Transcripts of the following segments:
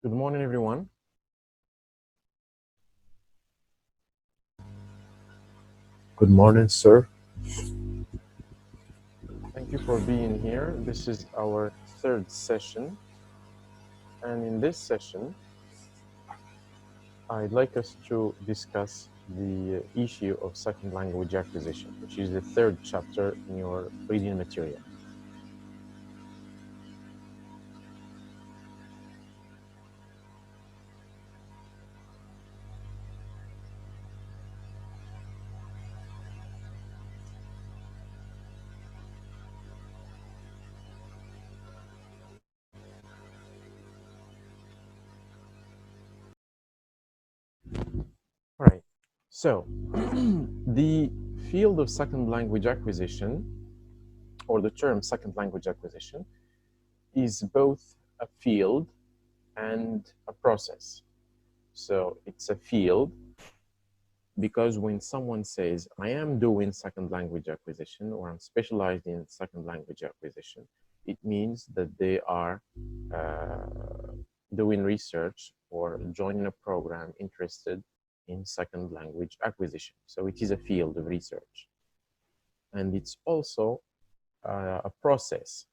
Good morning, everyone. Good morning, sir. Thank you for being here. This is our third session. And in this session, I'd like us to discuss the issue of second language acquisition, which is the third chapter in your reading material. All right. So, the field of second language acquisition, or the term second language acquisition, is both a field and a process. So, it's a field because when someone says, I am doing second language acquisition or I'm specialized in second language acquisition, it means that they are doing research or joining a program interested in second language acquisition. So it is a field of research. And it's also a process.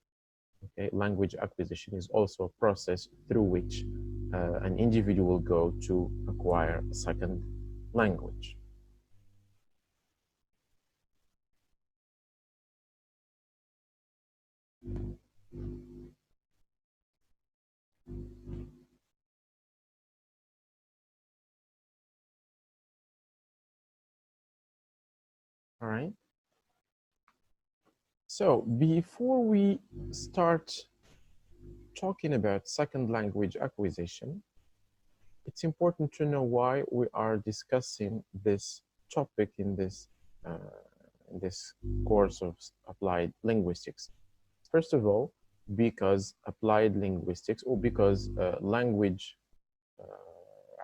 Okay? Language acquisition is also a process through which an individual will go to acquire a second language. All right. So before we start talking about second language acquisition, it's important to know why we are discussing this topic in this course of applied linguistics. First of all, because applied linguistics, or because language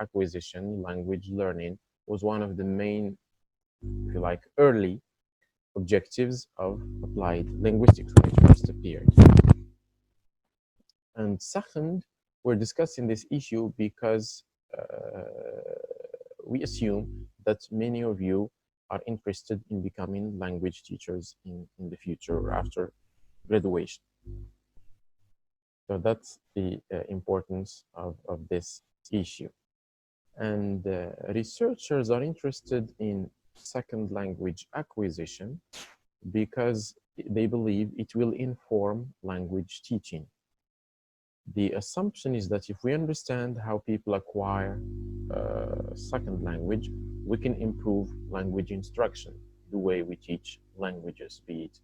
acquisition, language learning was one of the main, if you like, early objectives of applied linguistics when it first appeared. And second, we're discussing this issue because we assume that many of you are interested in becoming language teachers in the future or after graduation. So that's the importance of this issue. And researchers are interested in second language acquisition because they believe it will inform language teaching. The assumption is that if we understand how people acquire second language, we can improve language instruction, the way we teach languages, be it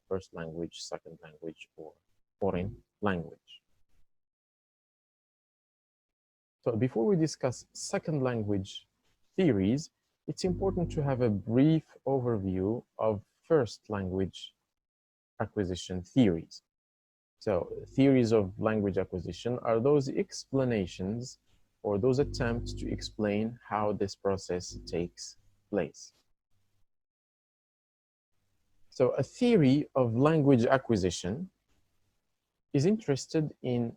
first language, second language, or foreign language. So before we discuss second language theories, it's important to have a brief overview of first language acquisition theories. So theories of language acquisition are those explanations or those attempts to explain how this process takes place. So a theory of language acquisition is interested in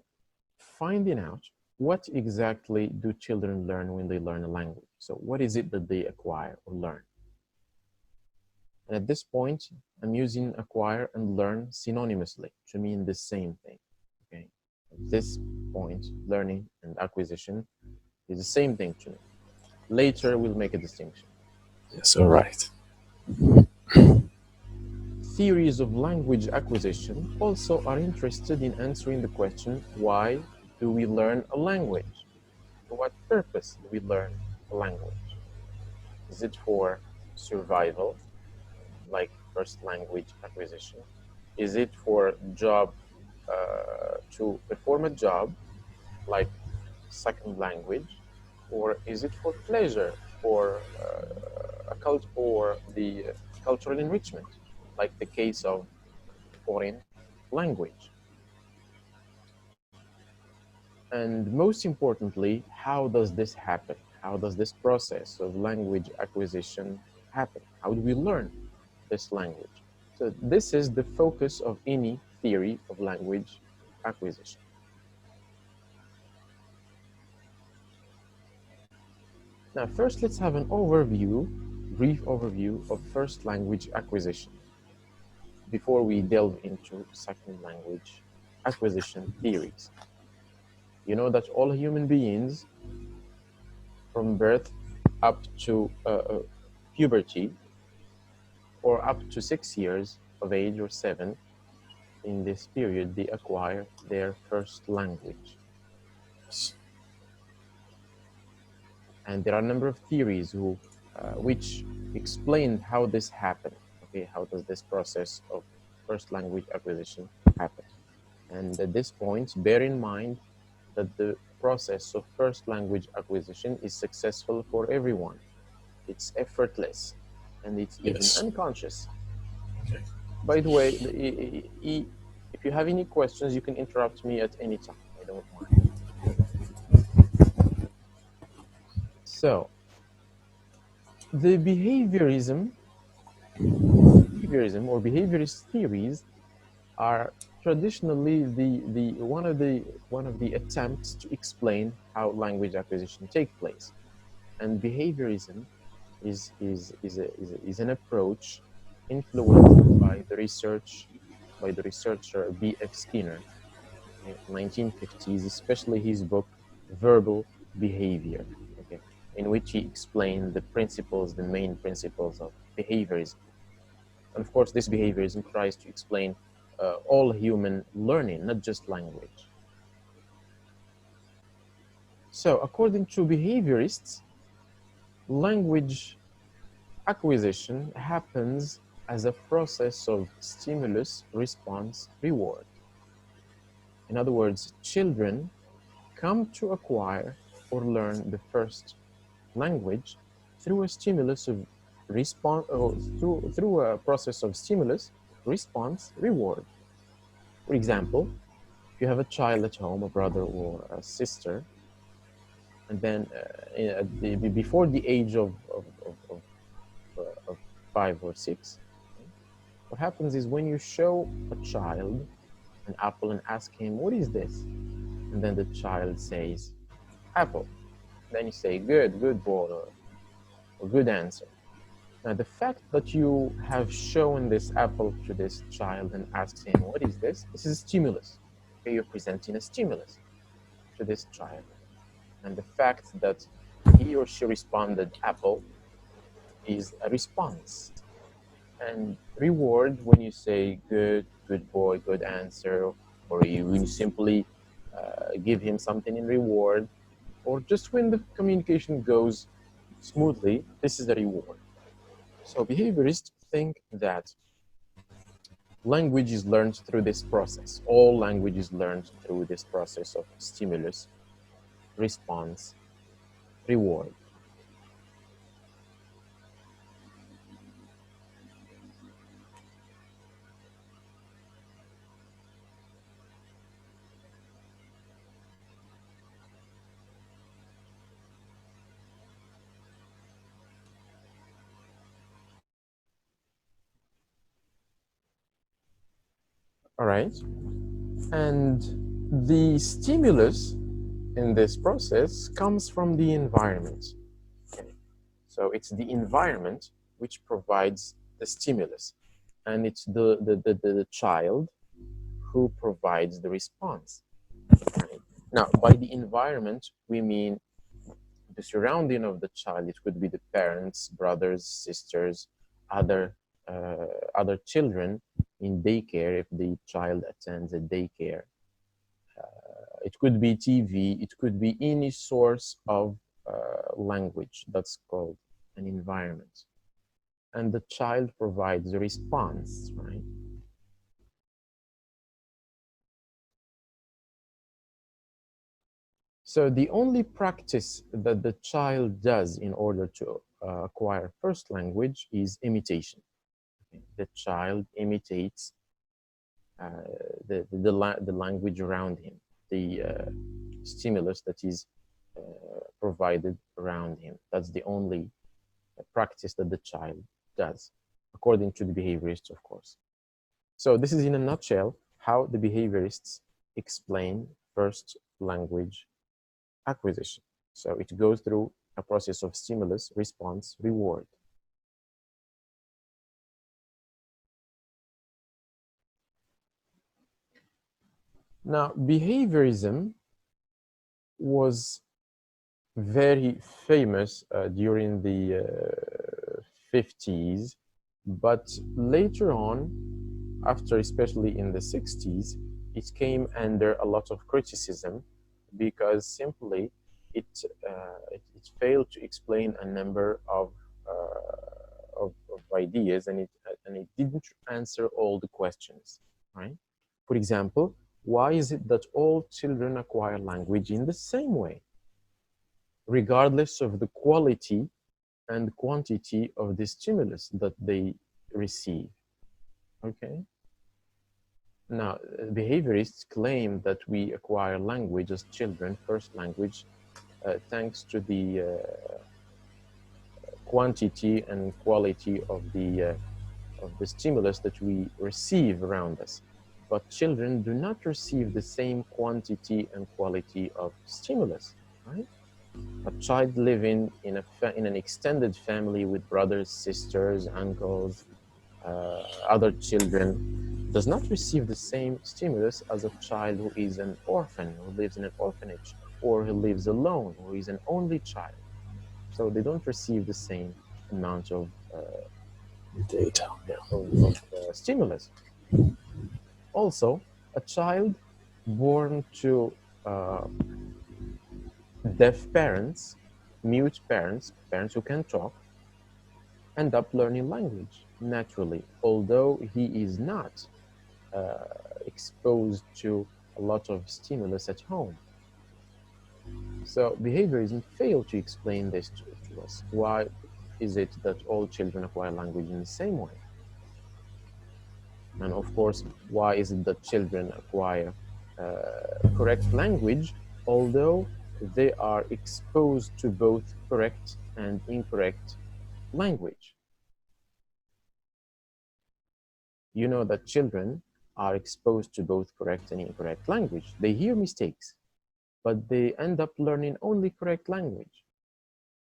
finding out what exactly do children learn when they learn a language. So what is it that they acquire or learn? And at this point, I'm using acquire and learn synonymously to mean the same thing. Okay. At this point, learning and acquisition is the same thing to me. Later, we'll make a distinction. Yes, all right. Theories of language acquisition also are interested in answering the question, why do we learn a language? For what purpose do we learn a language? Is it for survival, like first language acquisition? Is it for job, to perform a job, like second language? Or is it for pleasure, for or the cultural enrichment, like the case of foreign language? And most importantly, how does this happen? How does this process of language acquisition happen? How do we learn this language? So this is the focus of any theory of language acquisition. Now, first, let's have an overview, brief overview of first language acquisition before we delve into second language acquisition theories. You know that all human beings from birth up to puberty, or up to 6 years of age or 7, in this period, they acquire their first language. And there are a number of theories which explain how this happened. Okay, how does this process of first language acquisition happen? And at this point, bear in mind that the process of first language acquisition is successful for everyone. It's effortless, and it's even Yes. unconscious. Okay. By the way, if you have any questions, you can interrupt me at any time. I don't mind. So, the behaviorism or behaviorist theories are traditionally the attempts to explain how language acquisition take place. And behaviorism is an approach influenced by the researcher B.F. Skinner in 1950s, especially his book Verbal Behavior, okay, in which he explained the main principles of behaviorism. And of course, this behaviorism tries to explain all human learning, not just language. So, according to behaviorists, language acquisition happens as a process of stimulus, response, reward. In other words, children come to acquire or learn the first language through a stimulus of response, or through a process of stimulus, response, reward. For example, if you have a child at home, a brother or a sister, and then before the age of 5 or 6, what happens is when you show a child an apple and ask him, "What is this?" And then the child says, "Apple." Then you say, "Good boy," or "Good answer." Now, the fact that you have shown this apple to this child and asked him, "What is this?" This is a stimulus. Okay, you're presenting a stimulus to this child. And the fact that he or she responded apple is a response. And reward, when you say good boy, good answer, or when you simply give him something in reward, or just when the communication goes smoothly, this is a reward. So behaviorists think that language is learned through this process. All language is learned through this process of stimulus, response, reward. All right. And the stimulus in this process comes from the environment. Okay. So it's the environment which provides the stimulus, and it's the child who provides the response. Right? Now, by the environment, we mean the surrounding of the child. It could be the parents, brothers, sisters, other other children in daycare if the child attends a daycare. It could be TV. It could be any source of language. That's called an environment, and the child provides a response, right? So the only practice that the child does in order to acquire first language is imitation. The child imitates the language around him, the stimulus that is provided around him. That's the only practice that the child does, according to the behaviorists, of course. So this is in a nutshell how the behaviorists explain first language acquisition. So it goes through a process of stimulus, response, reward. Now, behaviorism was very famous during the 50s, but later on, after especially in the 60s, it came under a lot of criticism because simply it failed to explain a number of ideas, and it didn't answer all the questions, right? For example, why is it that all children acquire language in the same way, regardless of the quality and quantity of the stimulus that they receive? Okay. Now, behaviorists claim that we acquire language as children, first language, thanks to the quantity and quality of the stimulus that we receive around us. But children do not receive the same quantity and quality of stimulus, right? A child living in an extended family with brothers, sisters, uncles, other children does not receive the same stimulus as a child who is an orphan, who lives in an orphanage, or who lives alone, or is an only child. So they don't receive the same amount Data. stimulus. Also, a child born to uh, deaf parents, mute parents, parents who can talk, end up learning language naturally, although he is not uh, exposed to a lot of stimulus at home. So behaviorism failed to explain this to us. Why is it that all children acquire language in the same way? And of course, why is it that children acquire correct language, although they are exposed to both correct and incorrect language? You know that children are exposed to both correct and incorrect language. They hear mistakes, but they end up learning only correct language,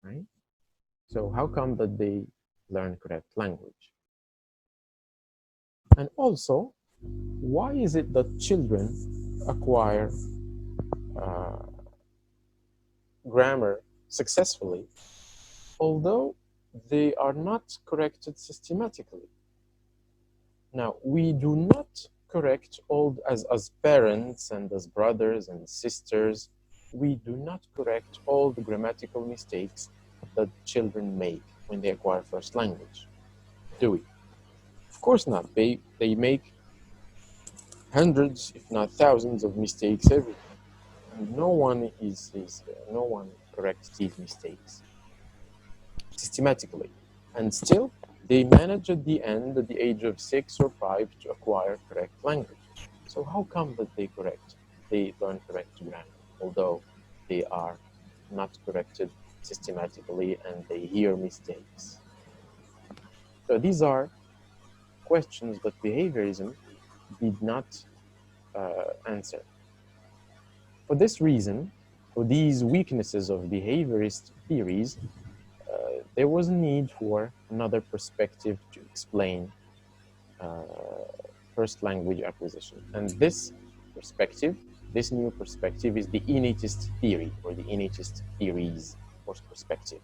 right? So how come that they learn correct language? And also, why is it that children acquire uh, grammar successfully, although they are not corrected systematically? Now, we do not correct all, as parents and as brothers and sisters, we do not correct all the grammatical mistakes that children make when they acquire first language, do we? Of course not. They make hundreds, if not thousands, of mistakes every day. And no one corrects these mistakes systematically. And still, they manage at the end, at the age of 6 or 5, to acquire correct language. So how come that they learn correct grammar, although they are not corrected systematically and they hear mistakes? So these are questions that behaviorism did not answer. For this reason, for these weaknesses of behaviorist theories, there was a need for another perspective to explain uh, first language acquisition. And this perspective, this new perspective, is the innatist theory, or the innatist theories or perspective.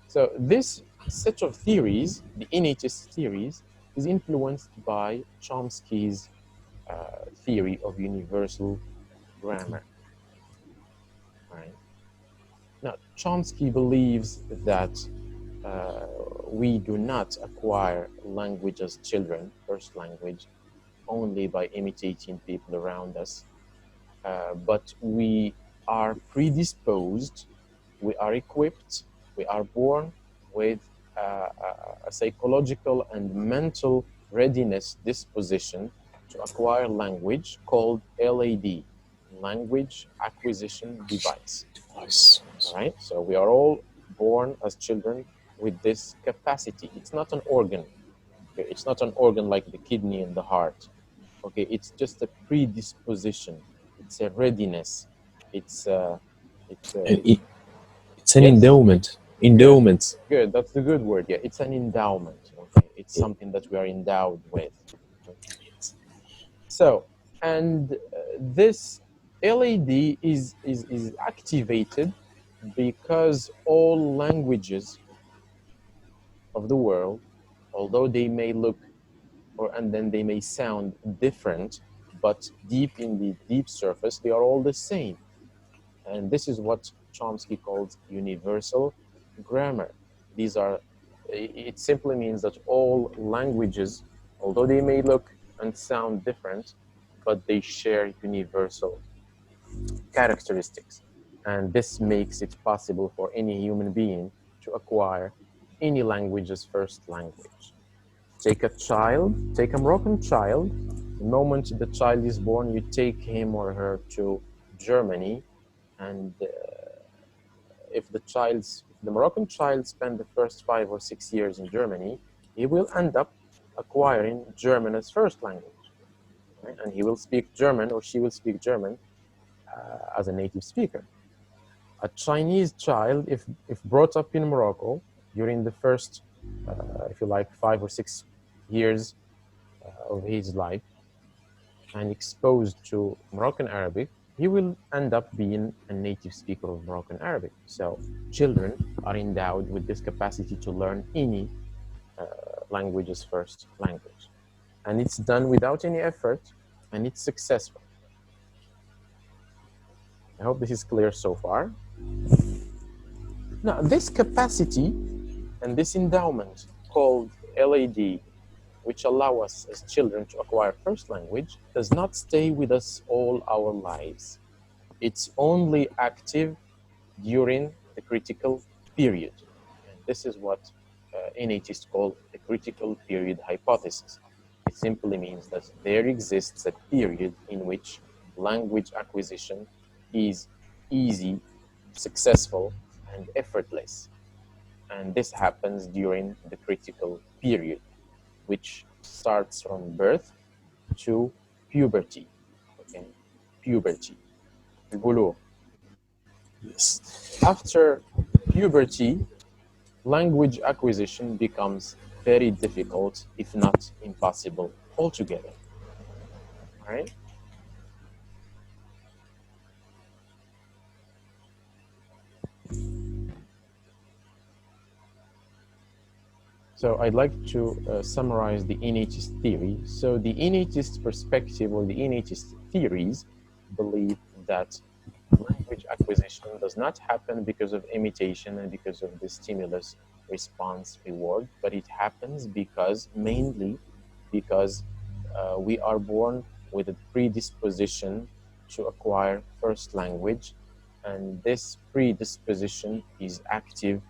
So this set of theories, the innatist theories, is influenced by Chomsky's theory of universal grammar. Right? Now, Chomsky believes that uh, we do not acquire language as children, first language, only by imitating people around us, but we are predisposed, we are equipped, we are born with a psychological and mental readiness disposition to acquire language called LAD, language acquisition device. Device. All right, so we are all born as children with this capacity. It's not an organ. Okay? It's not an organ like the kidney and the heart. Okay, it's just a predisposition. It's a readiness. It's a, And It's an Yes, endowment. good, Endowment. good. That's the good word. Yeah, it's an endowment. Okay, it's something that we are endowed with. Okay. So, and this LED is activated because all languages of the world, although they may look or and then they may sound different, but deep in the deep surface, they are all the same. And this is what Chomsky calls universal grammar. These are, it simply means that all languages, although they may look and sound different, but they share universal characteristics. And this makes it possible for any human being to acquire any language's first language. Take a child, take a Moroccan child. The moment the child is born, you take him or her to Germany, and if the Moroccan child spent the first 5 or 6 years in Germany, he will end up acquiring German as first language, right? And he will speak German or she will speak German as a native speaker. A Chinese child, if brought up in Morocco during the first, if you like, 5 or 6 years of his life and exposed to Moroccan Arabic, he will end up being a native speaker of Moroccan Arabic. So children are endowed with this capacity to learn any language's first language. And it's done without any effort, and it's successful. I hope this is clear so far. Now, this capacity and this endowment called LAD, which allow us as children to acquire first language, does not stay with us all our lives. It's only active during the critical period. And this is what innatists call the critical period hypothesis. It simply means that there exists a period in which language acquisition is easy, successful, and effortless. And this happens during the critical period, which starts from birth to puberty. Okay, puberty. البلوغ. Yes. After puberty, language acquisition becomes very difficult, if not impossible altogether. All right. So I'd like to summarize the innatist theory. So the innatist perspective or the innatist theories believe that language acquisition does not happen because of imitation and because of the stimulus response reward, but it happens because mainly because we are born with a predisposition to acquire first language, and this predisposition is active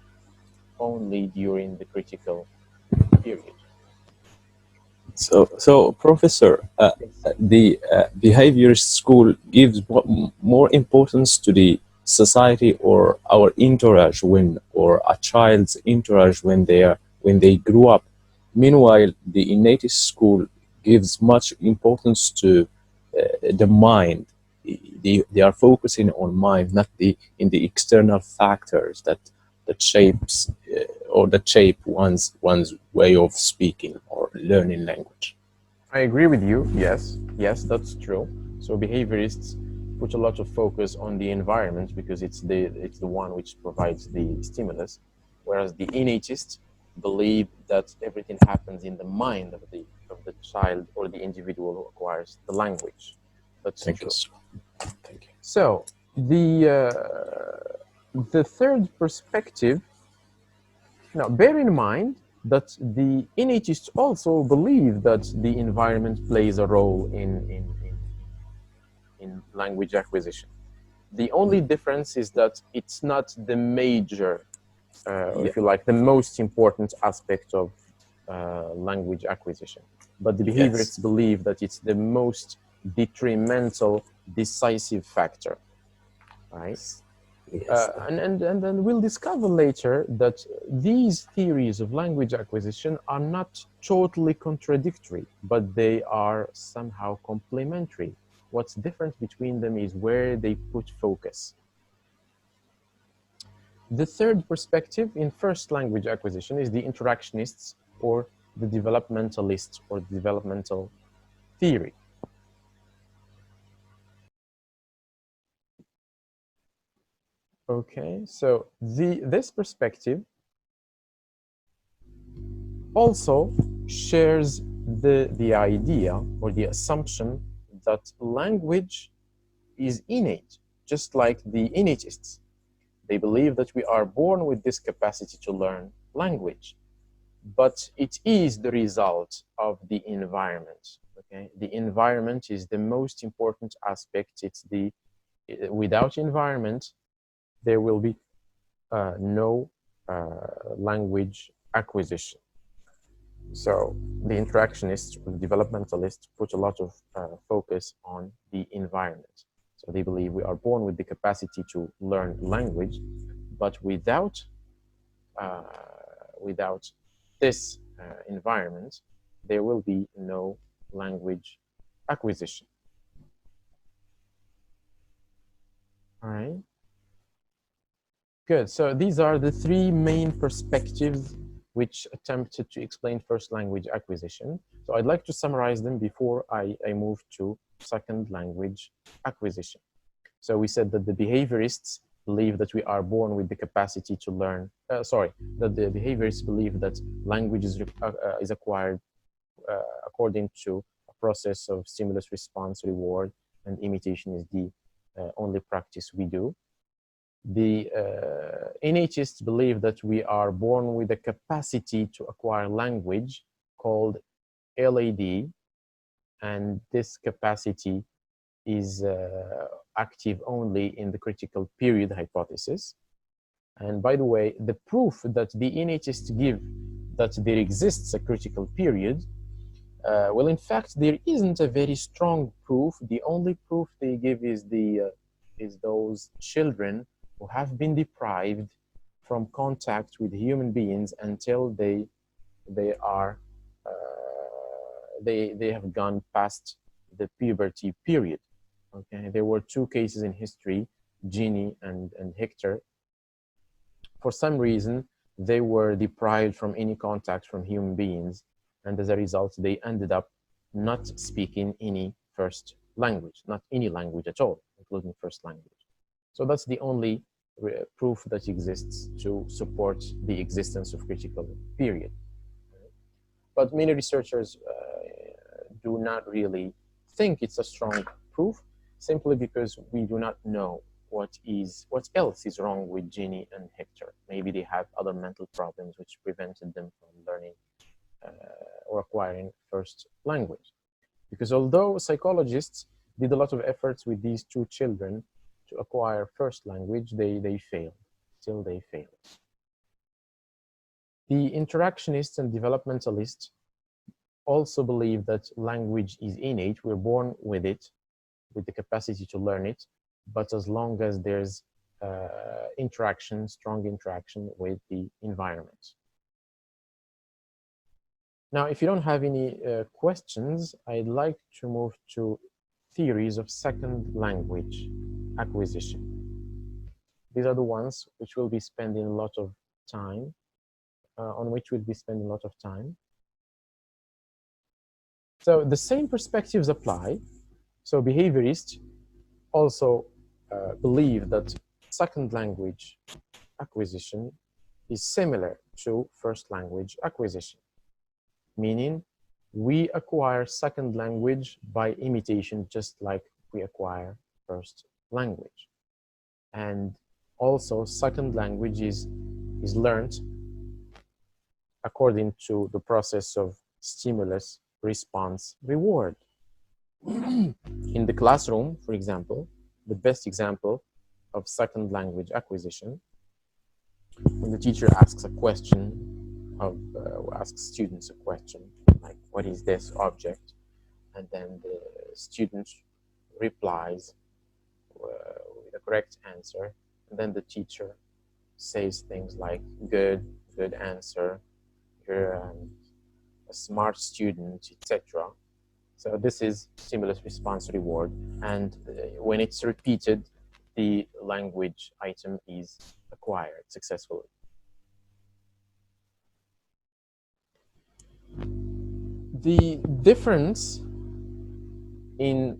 only during the critical period. So, Professor, Yes. the behaviorist school gives more importance to the society or our entourage when, or a child's entourage when they grew up. Meanwhile, the innate school gives much importance to the mind. They are focusing on mind, not in the external factors that shapes or that shape one's way of speaking or learning language. I agree with you. Yes, yes, that's true. So behaviorists put a lot of focus on the environment because it's the one which provides the stimulus, whereas the innatists believe that everything happens in the mind of the child or the individual who acquires the language. That's Thank you, true. sir. Thank you. So the third perspective. Now, bear in mind that the innatists also believe that the environment plays a role in language acquisition. The only difference is that it's not the major, or Yeah. if you like, the most important aspect of language acquisition. But the Yes. behaviorists believe that it's the most detrimental, decisive factor, right? Yes. And then we'll discover later that these theories of language acquisition are not totally contradictory, but they are somehow complementary. What's different between them is where they put focus. The third perspective in first language acquisition is the interactionists or the developmentalists or developmental theory. Okay, so this perspective also shares the idea or the assumption that language is innate, just like the innatists. They believe that we are born with this capacity to learn language, but it is the result of the environment. Okay, the environment is the most important aspect. It's the without environment, there will be no language acquisition. So the interactionists, the developmentalists, put a lot of focus on the environment. So they believe we are born with the capacity to learn language, but uh, without this environment, there will be no language acquisition. All right. Good. So these are the three main perspectives which attempted to explain first language acquisition. So I'd like to summarize them before I move to second language acquisition. So we said that the behaviorists believe that we are born with the capacity to learn, that the behaviorists believe that language is acquired according to a process of stimulus response reward, and imitation is the only practice we do. The innatists believe that we are born with a capacity to acquire language called LAD, and this capacity is active only in the critical period hypothesis. And by the way, the proof that the innatists give that there exists a critical period, well, in fact, there isn't a very strong proof. The only proof they give is those children who have been deprived from contact with human beings until they are they have gone past the puberty period. Okay, there were two cases in history, Ginny and Hector. For some reason, they were deprived from any contact from human beings, and as a result, they ended up not speaking any first language, not any language at all, including first language. So that's the only proof that exists to support the existence of critical period. But many researchers do not really think it's a strong proof, simply because we do not know what else is wrong with Ginny and Hector. Maybe they have other mental problems which prevented them from learning or acquiring first language. Because although psychologists did a lot of efforts with these two children to acquire first language, they failed. Still they failed. The interactionists and developmentalists also believe that language is innate. We're born with it, with the capacity to learn it, but as long as there's interaction, strong interaction with the environment. Now, if you don't have any questions, I'd like to move to theories of second language acquisition. These are the ones which we'll be spending a lot of time, on which we'll be spending a lot of time. So the same perspectives apply. So behaviorists also believe that second language acquisition is similar to first language acquisition, meaning we acquire second language by imitation, just like we acquire first language. And also second language is learned according to the process of stimulus response reward. In the classroom, for example, the best example of second language acquisition, when the teacher asks a question asks students a question like, what is this object? And then the student replies with a correct answer, and then the teacher says things like, good answer, you're a smart student, etc. So this is stimulus response reward, and when it's repeated, the language item is acquired successfully. The difference in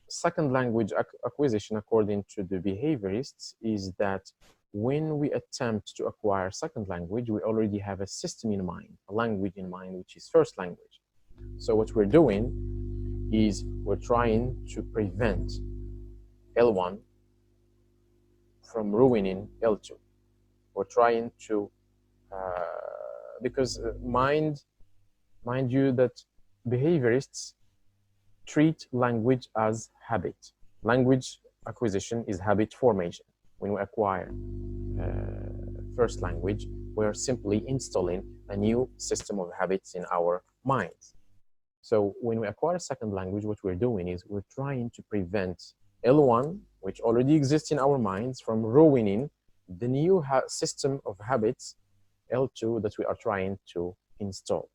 second language acquisition, according to the behaviorists, is that when we attempt to acquire second language, we already have a system in mind, a language in mind, which is first language. So what we're doing is we're trying to prevent L1 from ruining L2. We're trying to, because mind you that behaviorists treat language as habit. Language acquisition is habit formation. When we acquire first language, we're simply installing a new system of habits in our minds. So when we acquire a second language, what we're doing is we're trying to prevent L1, which already exists in our minds, from ruining the new system of habits, L2, that we are trying to install.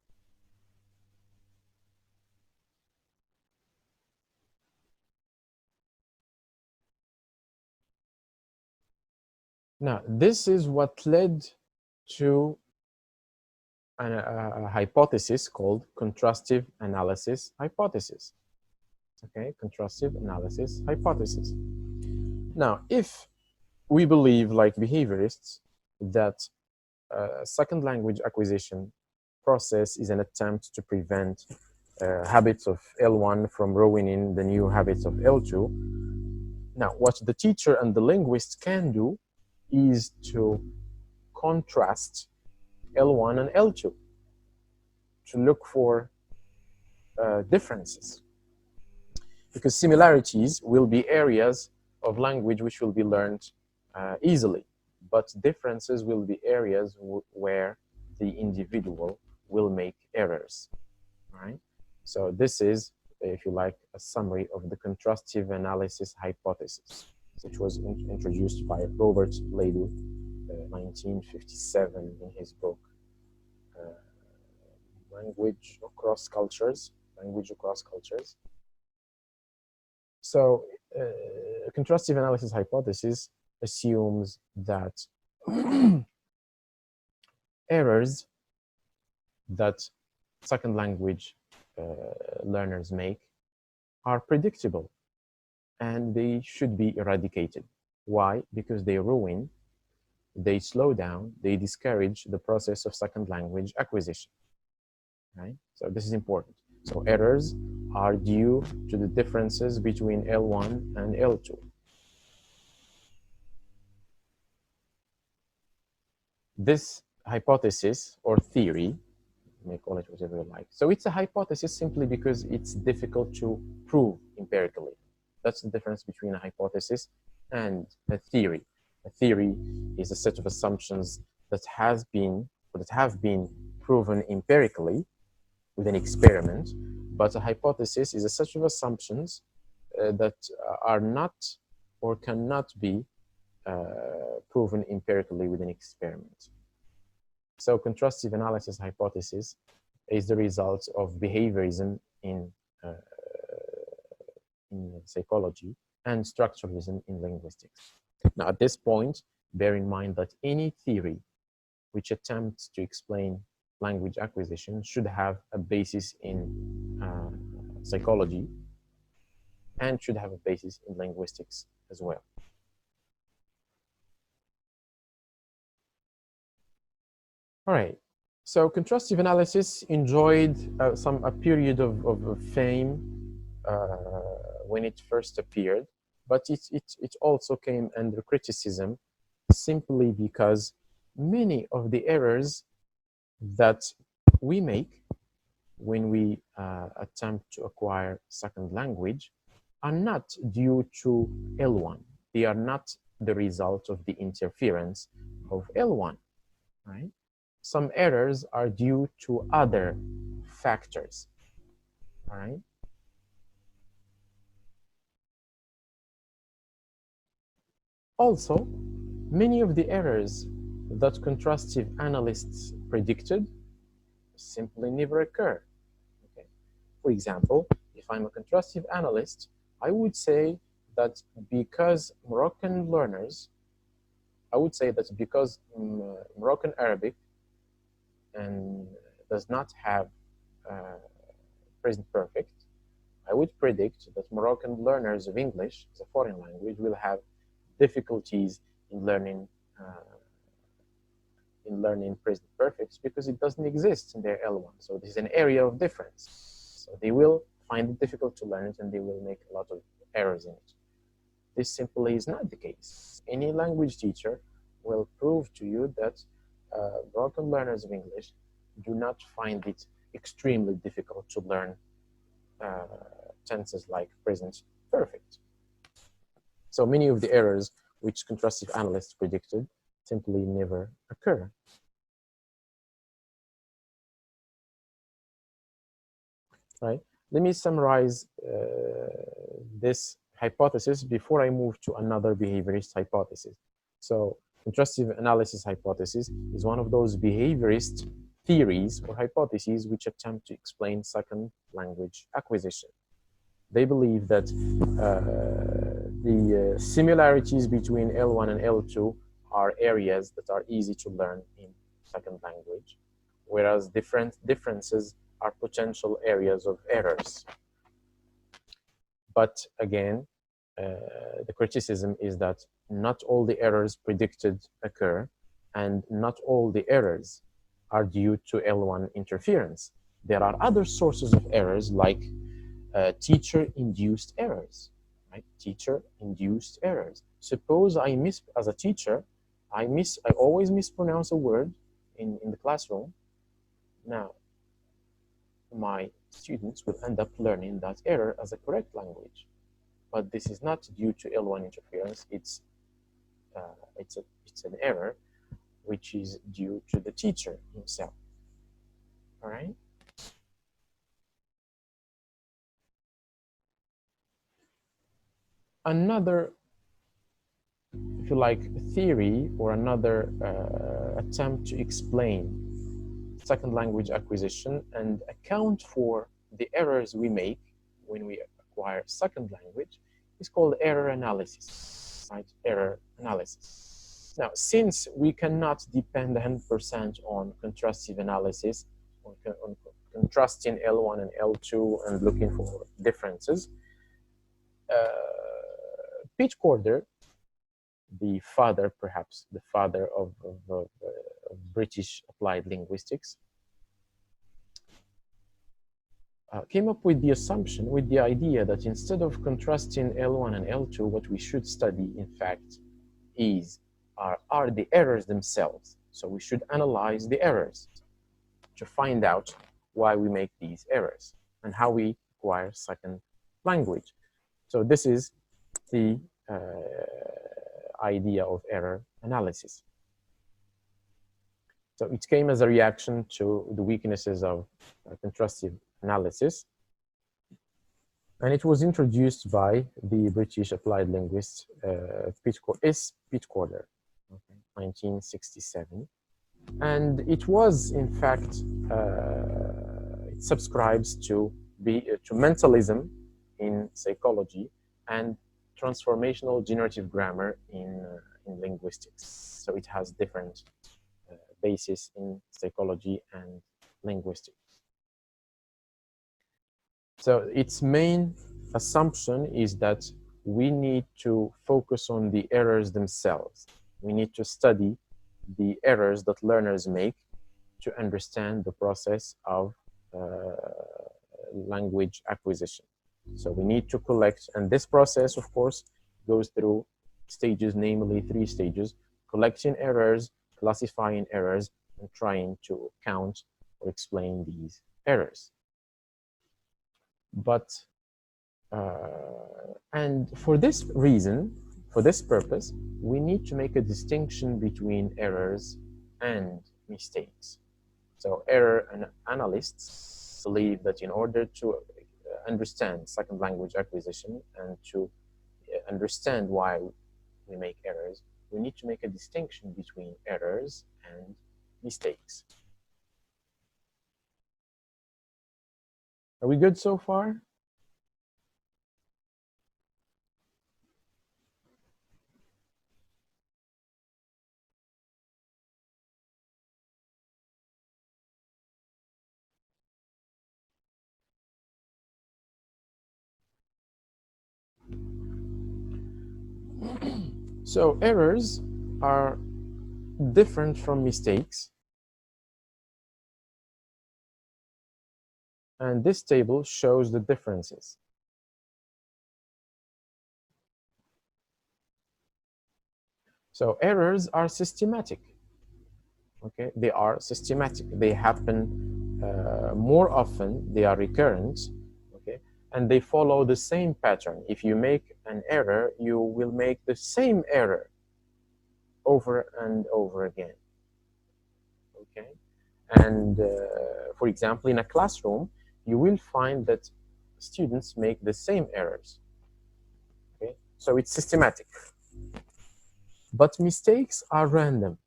Now, this is what led to a hypothesis called contrastive analysis hypothesis. Okay, contrastive analysis hypothesis. Now, if we believe, like behaviorists, that second language acquisition process is an attempt to prevent habits of L1 from ruining the new habits of L2. Now, what the teacher and the linguist can do is to contrast L1 and L2 to look for differences. Because similarities will be areas of language which will be learned easily, but differences will be areas where the individual will make errors, right? So this is, if you like, a summary of the contrastive analysis hypothesis, which was introduced by Robert Leduc, 1957, in his book, Language Across Cultures. So contrastive analysis hypothesis assumes that errors that second language learners make are predictable and they should be eradicated. Why? Because they ruin, they slow down, they discourage the process of second language acquisition. Right? So this is important. So errors are due to the differences between L1 and L2. This hypothesis or theory, you may call it whatever you like. So it's a hypothesis simply because it's difficult to prove empirically. That's the difference between a hypothesis and a theory. A theory is a set of assumptions that have been proven empirically with an experiment, but a hypothesis is a set of assumptions that are not or cannot be proven empirically with an experiment. So contrastive analysis hypothesis is the result of behaviorism in psychology and structuralism in linguistics. Now, at this point, bear in mind that any theory which attempts to explain language acquisition should have a basis in psychology and should have a basis in linguistics as well. All right. So contrastive analysis enjoyed a period of fame when it first appeared, but it also came under criticism simply because many of the errors that we make when we attempt to acquire second language are not due to L1. They are not the result of the interference of L1, right? Some errors are due to other factors, all right? Also, many of the errors that contrastive analysts predicted simply never occur. Okay? For example, if I'm a contrastive analyst, I would say that because Moroccan learners I would say that because Moroccan Arabic and does not have uh, present perfect, I would predict that Moroccan learners of English as a foreign language will have difficulties in learning present perfects because it doesn't exist in their L1. So this is an area of difference. So they will find it difficult to learn it and they will make a lot of errors in it. This simply is not the case. Any language teacher will prove to you that Moroccan learners of English do not find it extremely difficult to learn uh, tenses like present perfect. So many of the errors which contrastive analysts predicted simply never occur. Right? Let me summarize this hypothesis before I move to another behaviorist hypothesis. So contrastive analysis hypothesis is one of those behaviorist theories or hypotheses which attempt to explain second language acquisition. They believe that the similarities between L1 and L2 are areas that are easy to learn in second language, whereas differences are potential areas of errors. But again, the criticism is that not all the errors predicted occur, and not all the errors are due to L1 interference. There are other sources of errors like teacher-induced errors, right? Teacher-induced errors. Suppose as a teacher, I always mispronounce a word in the classroom. Now, my students will end up learning that error as a correct language. But this is not due to L1 interference. It's an error which is due to the teacher himself. All right. Another, if you like, theory or another attempt to explain second language acquisition and account for the errors we make when we acquire second language is called error analysis, right? Error analysis. Now, since we cannot depend 100% on contrastive analysis, on contrasting L1 and L2 and looking for differences, Pete Corder, perhaps the father of British applied linguistics, came up with the assumption, with the idea that instead of contrasting L1 and L2, what we should study, in fact, are the errors themselves. So we should analyze the errors to find out why we make these errors and how we acquire second language. So this is the idea of error analysis. So it came as a reaction to the weaknesses of contrastive analysis. And it was introduced by the British applied linguist Pete Corder, 1967. And it was, in fact, it subscribes to mentalism in psychology and transformational generative grammar in linguistics. So it has different bases in psychology and linguistics. So its main assumption is that we need to focus on the errors themselves. We need to study the errors that learners make to understand the process of language acquisition. So we need to collect, and this process, of course, goes through stages, namely 3 stages: collecting errors, classifying errors, and trying to count or explain these errors. But and for this reason, for this purpose, we need to make a distinction between errors and mistakes. So error analysts believe that in order to understand second language acquisition and to understand why we make errors, we need to make a distinction between errors and mistakes. Are we good so far? So errors are different from mistakes, and this table shows the differences. So errors are systematic. Okay, they are systematic. They happen more often. They are recurrent. Okay, and they follow the same pattern. If you make an error, you will make the same error over and over again. Okay, and for example, in a classroom, you will find that students make the same errors. Okay, so it's systematic. But mistakes are random.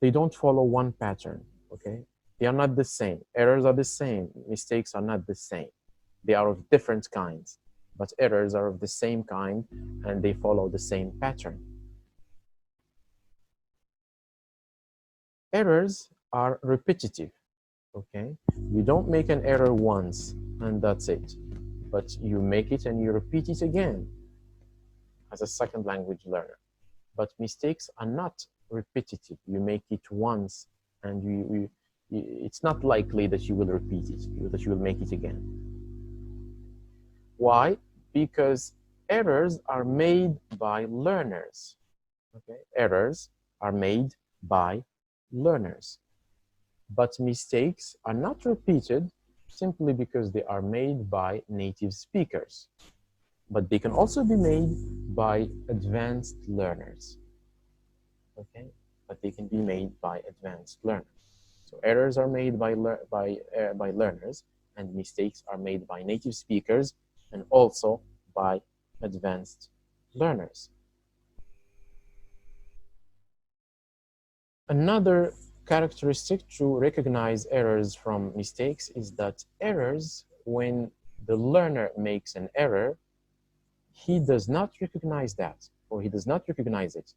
They don't follow one pattern. Okay, they are not the same. Errors are the same. Mistakes are not the same. They are of different kinds, but errors are of the same kind and they follow the same pattern. Errors are repetitive. Okay, you don't make an error once and that's it, but you make it and you repeat it again as a second language learner. But mistakes are not repetitive. You make it once and it's not likely that you will repeat it, that you will make it again. Why? Because errors are made by learners. Okay? Errors are made by learners. But mistakes are not repeated simply because they are made by native speakers. But they can also be made by advanced learners. Okay? But they can be made by advanced learners. So errors are made by learners, and mistakes are made by native speakers and also by advanced learners. Another characteristic to recognize errors from mistakes is that errors, when the learner makes an error, he does not recognize that, or he does not recognize it.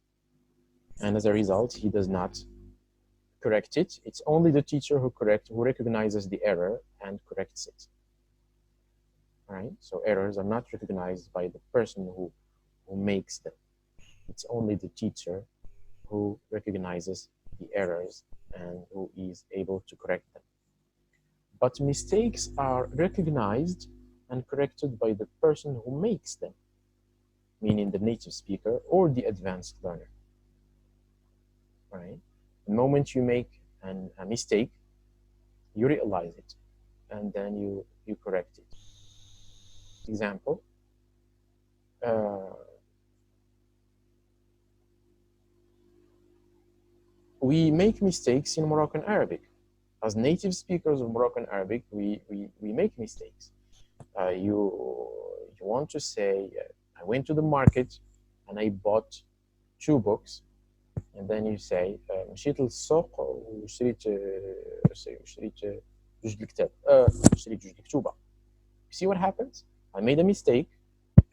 And as a result, he does not correct it. It's only the teacher who recognizes the error and corrects it. Right? So errors are not recognized by the person who makes them. It's only the teacher who recognizes the errors and who is able to correct them. But mistakes are recognized and corrected by the person who makes them, meaning the native speaker or the advanced learner. Right? The moment you make a mistake, you realize it, and then you correct it. Example, uh, we make mistakes in Moroccan Arabic. As native speakers of Moroccan Arabic, we make mistakes. You want to say, I went to the market and I bought 2 books, and then you say مشيت للسوق وشريت جوج الكتاب شريت جوج الكتوبة. You see what happens? I made a mistake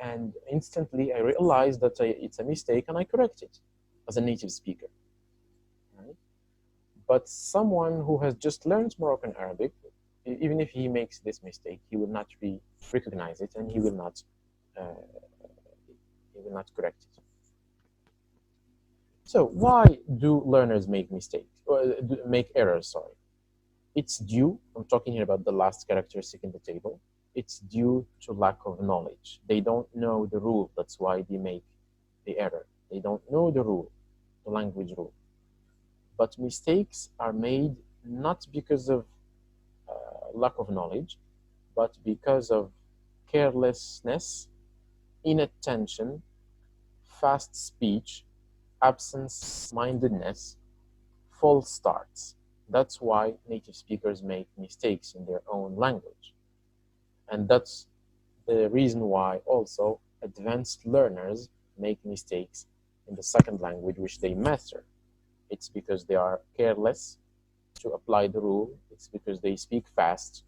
and instantly I realized that it's a mistake and I correct it as a native speaker. Right? But someone who has just learned Moroccan Arabic, even if he makes this mistake, he will not recognize it and uh, he will not correct it. So why do learners make mistakes or make errors? Sorry, it's due. I'm talking here about the last characteristic in the table. It's due to lack of knowledge. They don't know the rule. That's why they make the error. They don't know the rule, the language rule. But mistakes are made not because of lack of knowledge, but because of carelessness, inattention, fast speech, absence-mindedness, false starts. That's why native speakers make mistakes in their own language. And that's the reason why also advanced learners make mistakes in the second language which they master. It's because they are careless to apply the rule. It's because they speak fast.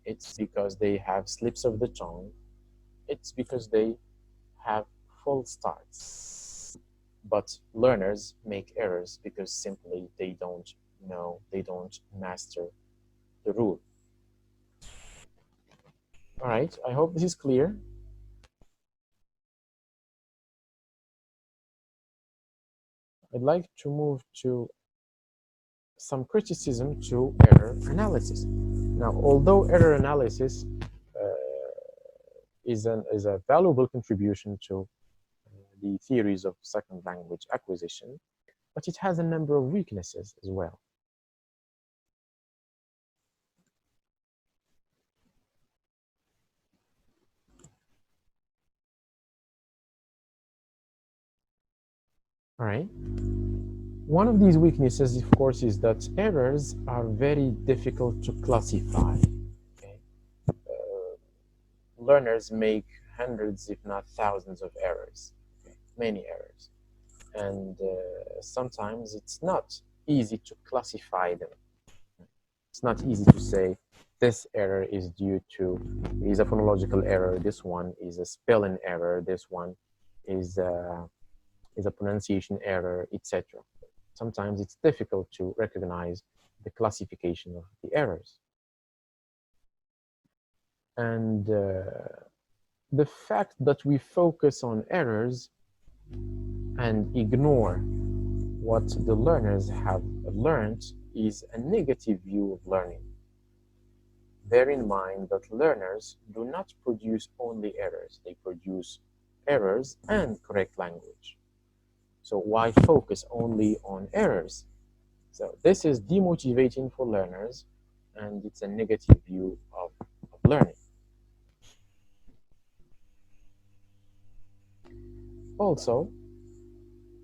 It's because they have slips of the tongue. It's because they have false starts. But learners make errors because simply they don't know, they don't master the rule. All right, I hope this is clear. I'd like to move to some criticism to error analysis. Now, although error analysis is a valuable contribution to the theories of second language acquisition, but it has a number of weaknesses as well. All right. One of these weaknesses, of course, is that errors are very difficult to classify. Okay? Learners make hundreds, if not thousands, of errors, okay? Many errors. And sometimes it's not easy to classify them. It's not easy to say this error is due to is a phonological error, this one is a spelling error, this one is a pronunciation error, etc. Sometimes it's difficult to recognize the classification of the errors. And the fact that we focus on errors and ignore what the learners have learned is a negative view of learning. Bear in mind that learners do not produce only errors, they produce errors and correct language. So why focus only on errors? So this is demotivating for learners, and it's a negative view of learning. Also,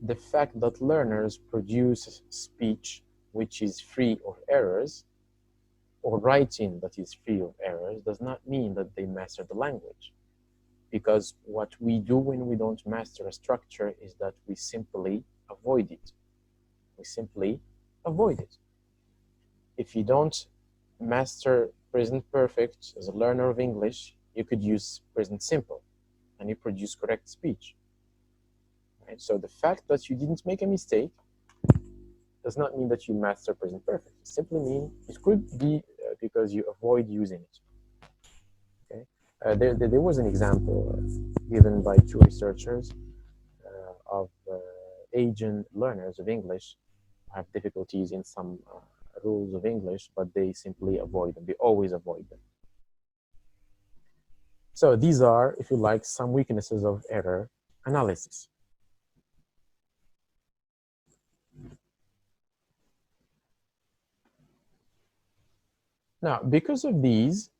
the fact that learners produce speech which is free of errors, or writing that is free of errors, does not mean that they master the language. Because what we do when we don't master a structure is that we simply avoid it. We simply avoid it. If you don't master present perfect as a learner of English, you could use present simple and you produce correct speech. Right? So the fact that you didn't make a mistake does not mean that you master present perfect. It simply means it could be because you avoid using it. Okay? There was an example given by two researchers of Asian learners of English who have difficulties in some rules of English, but they simply avoid them. They always avoid them. So these are, if you like, some weaknesses of error analysis. Now, because of these,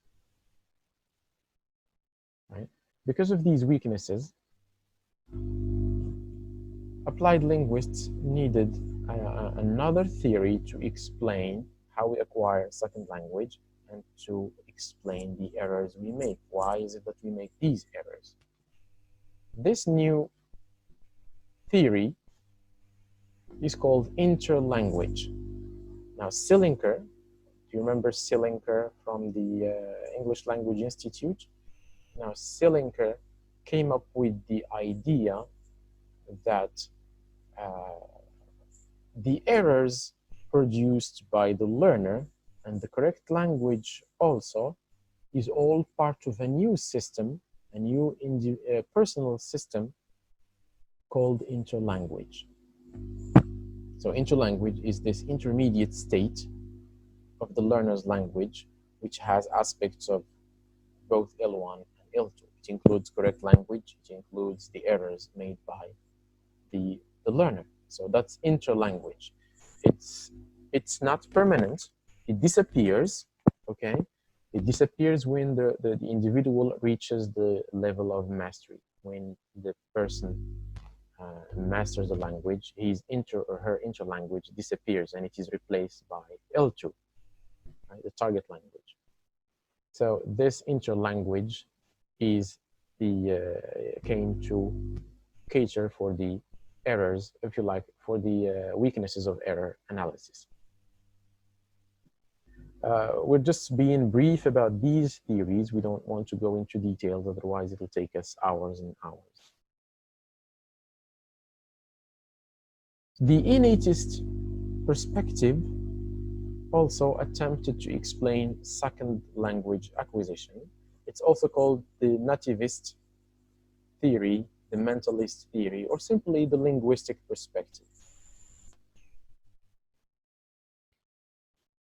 right, because of these weaknesses, applied linguists needed another theory to explain how we acquire a second language and to explain the errors we make. Why is it that we make these errors? This new theory is called interlanguage. Now, Sillinker, do you remember Sillinker from the English Language Institute? Now, Sillinker came up with the idea that the errors produced by the learner and the correct language also is all part of a new system, a new personal system called interlanguage. So interlanguage is this intermediate state of the learner's language, which has aspects of both L1 and L2. It includes correct language, it includes the errors made by the learner. So that's interlanguage. It's not permanent, it disappears, okay? It disappears when the individual reaches the level of mastery, when the person masters the language, his inter or her interlanguage disappears and it is replaced by L2, right, the target language. So this interlanguage is came to cater for the errors, if you like, for the weaknesses of error analysis. We're just being brief about these theories. We don't want to go into details, otherwise it'll take us hours and hours. The innatist perspective also attempted to explain second language acquisition. It's also called the nativist theory, the mentalist theory, or simply the linguistic perspective.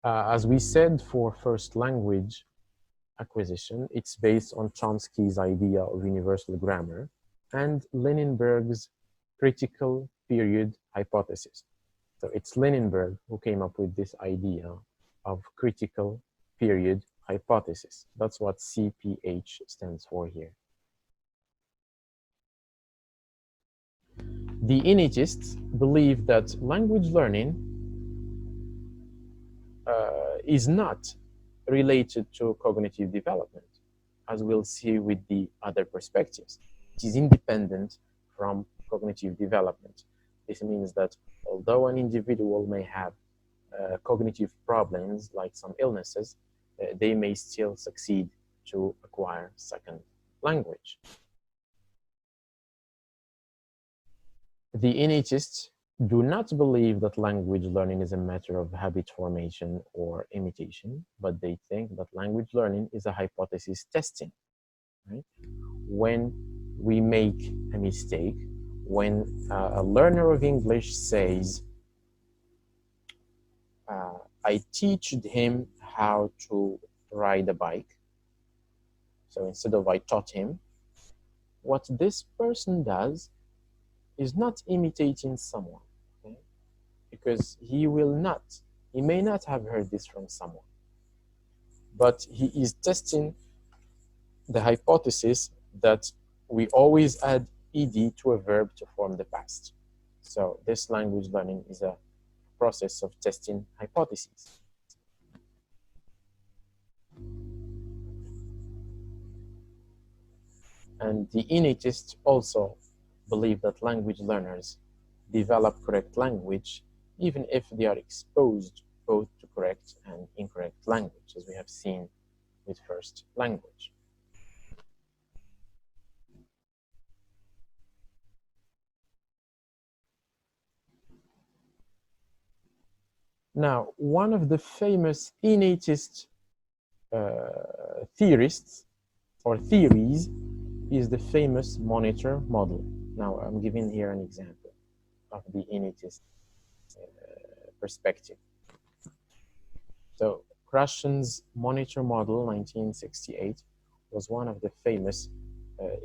As we said, for first language acquisition, it's based on Chomsky's idea of universal grammar and Linenberg's critical period hypothesis. So it's Linenberg who came up with this idea of critical period hypothesis. That's what CPH stands for here. The innatists believe that language learning is not related to cognitive development, as we'll see with the other perspectives. It is independent from cognitive development. This means that although an individual may have cognitive problems like some illnesses, they may still succeed to acquire second language. The innatists do not believe that language learning is a matter of habit formation or imitation, but they think that language learning is a hypothesis testing. Right? When we make a mistake, when a learner of English says, I teach him how to ride a bike, so instead of I taught him, what this person does is not imitating someone, okay? Because he may not have heard this from someone, but he is testing the hypothesis that we always add ed to a verb to form the past. So this language learning is a process of testing hypotheses. And the innatists also believe that language learners develop correct language even if they are exposed both to correct and incorrect language, as we have seen with first language. Now, one of the famous innatist theorists or theories is the famous monitor model. Now, I'm giving here an example of the innatist perspective. So, Krashen's monitor model, 1968, was one of the famous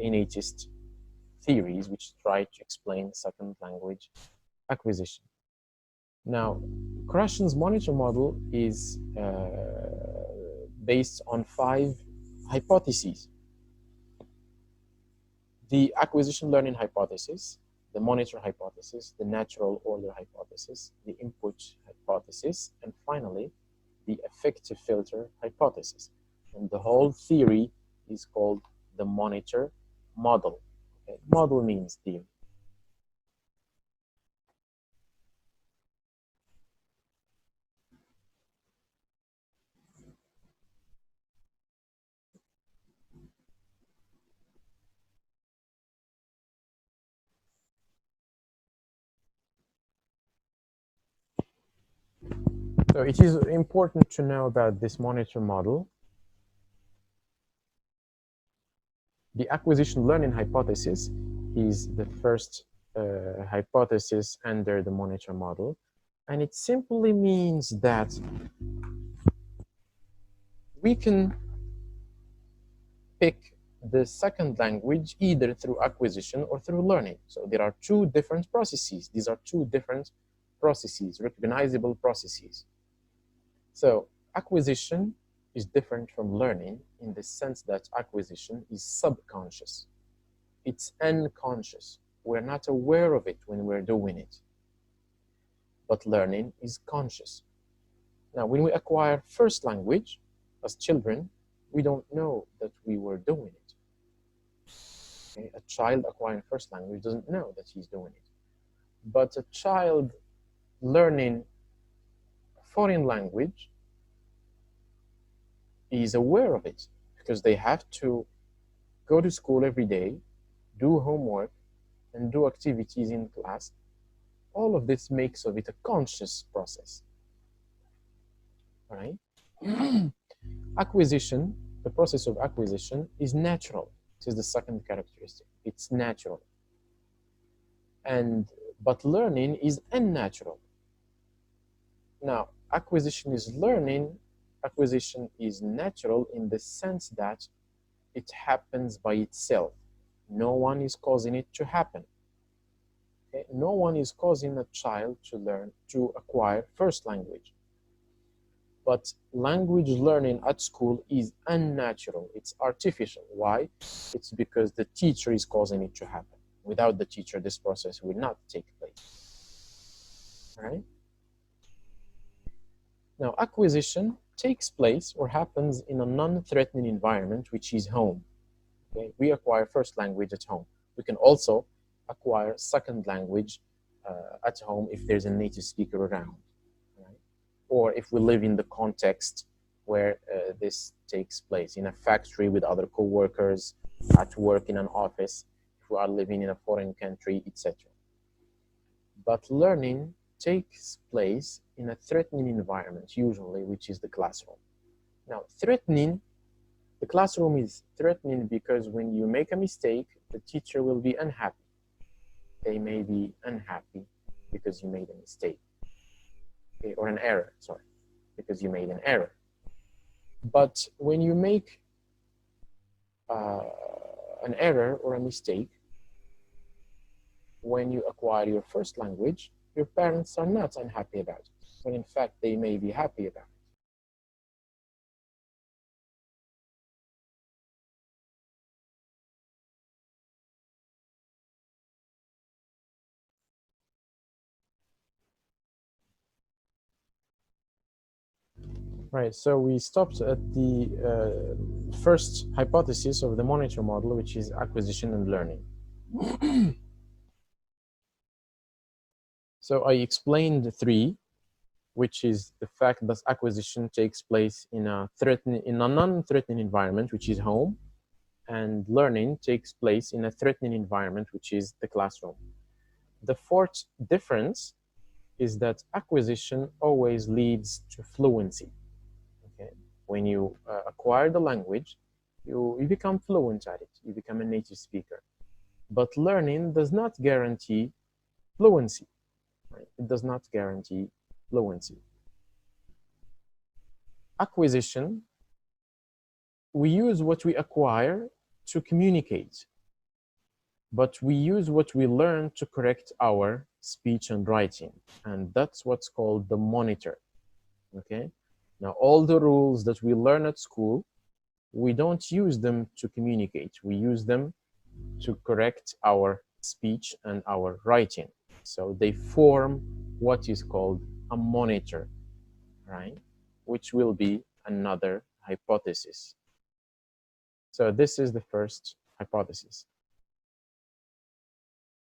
innatist theories which tried to explain second language acquisition. Now, Krashen's monitor model is based on 5 hypotheses. The acquisition learning hypothesis, the monitor hypothesis, the natural order hypothesis, the input hypothesis, and finally, the effective filter hypothesis. And the whole theory is called the monitor model. Okay? Model means theory. So it is important to know about this monitor model. The acquisition learning hypothesis is the first hypothesis under the monitor model. And it simply means that we can pick the second language either through acquisition or through learning. So there are 2 different processes. These are 2 different processes, recognizable processes. So acquisition is different from learning in the sense that acquisition is subconscious. It's unconscious. We're not aware of it when we're doing it. But learning is conscious. Now, when we acquire first language as children, we don't know that we were doing it. Okay? A child acquiring first language doesn't know that he's doing it. But a child learning foreign language is aware of it because they have to go to school every day, do homework, and do activities in class. All of this makes of it a conscious process. All right? Acquisition, the process of acquisition is natural. This is the second characteristic. It's natural. But learning is unnatural. Now, Acquisition is learning. Acquisition is natural in the sense that it happens by itself. No one is causing it to happen. Okay? No one is causing a child to learn, to acquire first language. But language learning at school is unnatural. It's artificial. Why? It's because the teacher is causing it to happen. Without the teacher, this process will not take place. Right? Now, acquisition takes place or happens in a non-threatening environment, which is home. Okay? We acquire first language at home. We can also acquire second language at home if there's a native speaker around. Right? Or if we live in the context where this takes place, in a factory with other co-workers, at work in an office, if we are living in a foreign country, etc. But learning takes place in a threatening environment, usually, which is the classroom. Now, threatening, the classroom is threatening because when you make a mistake, the teacher will be unhappy. They may be unhappy because you made a mistake. Okay, or an error, sorry, because you made an error. But when you make an error or a mistake, when you acquire your first language, your parents are not unhappy about it, when in fact they may be happy about it. Right, so we stopped at the first hypothesis of the monitor model, which is acquisition and learning. So I explained three, which is the fact that acquisition takes place in a non-threatening environment, which is home, and learning takes place in a threatening environment, which is the classroom. The fourth difference is that acquisition always leads to fluency. Okay? When you acquire the language, you become fluent at it. You become a native speaker. But learning does not guarantee fluency. Right? It does not guarantee fluency. Acquisition, we use what we acquire to communicate, but we use what we learn to correct our speech and writing, and that's what's called the monitor. Okay? Now, all the rules that we learn at school, we don't use them to communicate. We use them to correct our speech and our writing. So they form what is called a monitor, right? Which will be another hypothesis. So this is the first hypothesis.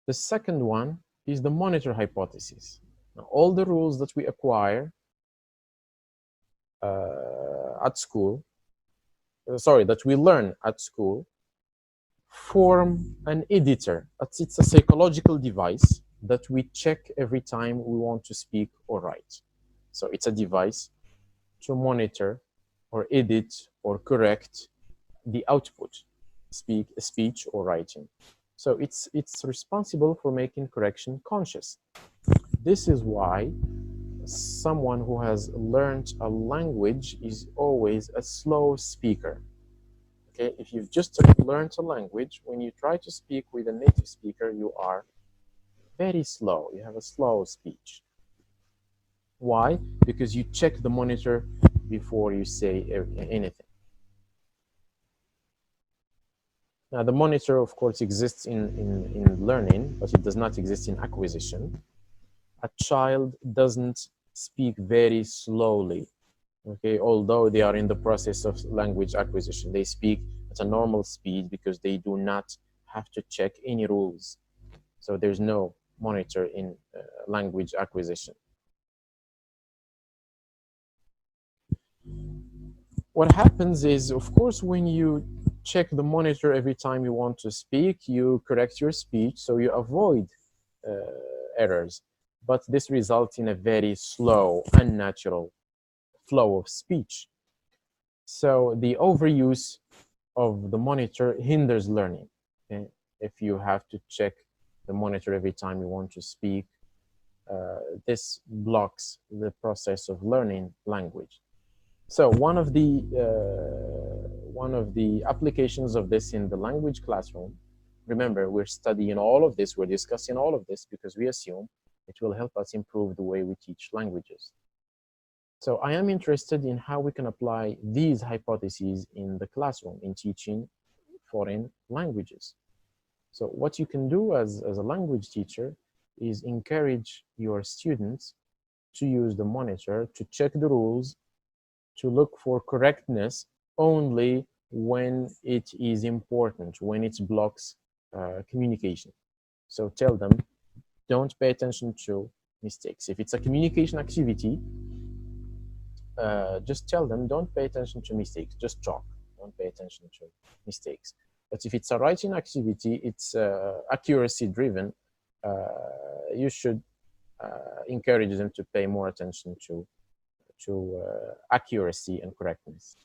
The second one is the monitor hypothesis. Now, all the rules that we acquire at school, that we learn at school, form an editor. It's a psychological device that we check every time we want to speak or write. So it's a device to monitor or edit or correct the output, speech or writing. So it's responsible for making correction conscious. This is why someone who has learned a language is always a slow speaker. Okay, if you've just learned a language, when you try to speak with a native speaker, you are very slow. You have a slow speech. Why? Because you check the monitor before you say anything. Now, the monitor, of course, exists in learning, but it does not exist in acquisition. A child doesn't speak very slowly, okay, although they are in the process of language acquisition. They speak at a normal speed because they do not have to check any rules. So there's no monitor in language acquisition. What happens is, of course, when you check the monitor every time you want to speak, you correct your speech, so you avoid errors. But this results in a very slow, unnatural flow of speech. So the overuse of the monitor hinders learning. Okay? If you have to check the monitor every time you want to speak, this blocks the process of learning language. So one of the applications of this in the language classroom, remember, we're studying all of this, we're discussing all of this because we assume it will help us improve the way we teach languages. So I am interested in how we can apply these hypotheses in the classroom in teaching foreign languages. So what you can do as a language teacher is encourage your students to use the monitor to check the rules, to look for correctness only when it is important, when it blocks communication. So tell them, don't pay attention to mistakes. If it's a communication activity, just tell them, don't pay attention to mistakes, just talk, don't pay attention to mistakes. But if it's a writing activity, it's accuracy driven, you should encourage them to pay more attention to accuracy and correctness.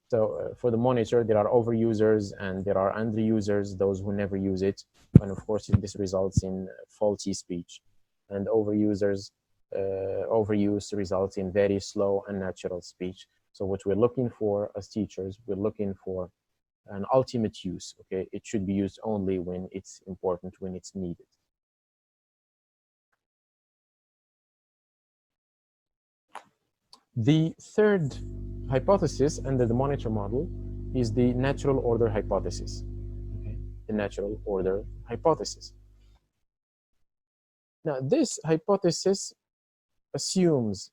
So for the monitor, there are overusers and there are underusers, those who never use it. And of course, this results in faulty speech. And overuse results in very slow, unnatural speech. So what we're looking for as teachers, we're looking for an ultimate use, okay? It should be used only when it's important, when it's needed. The third hypothesis under the monitor model is the natural order hypothesis. Okay? The natural order hypothesis. Now, this hypothesis assumes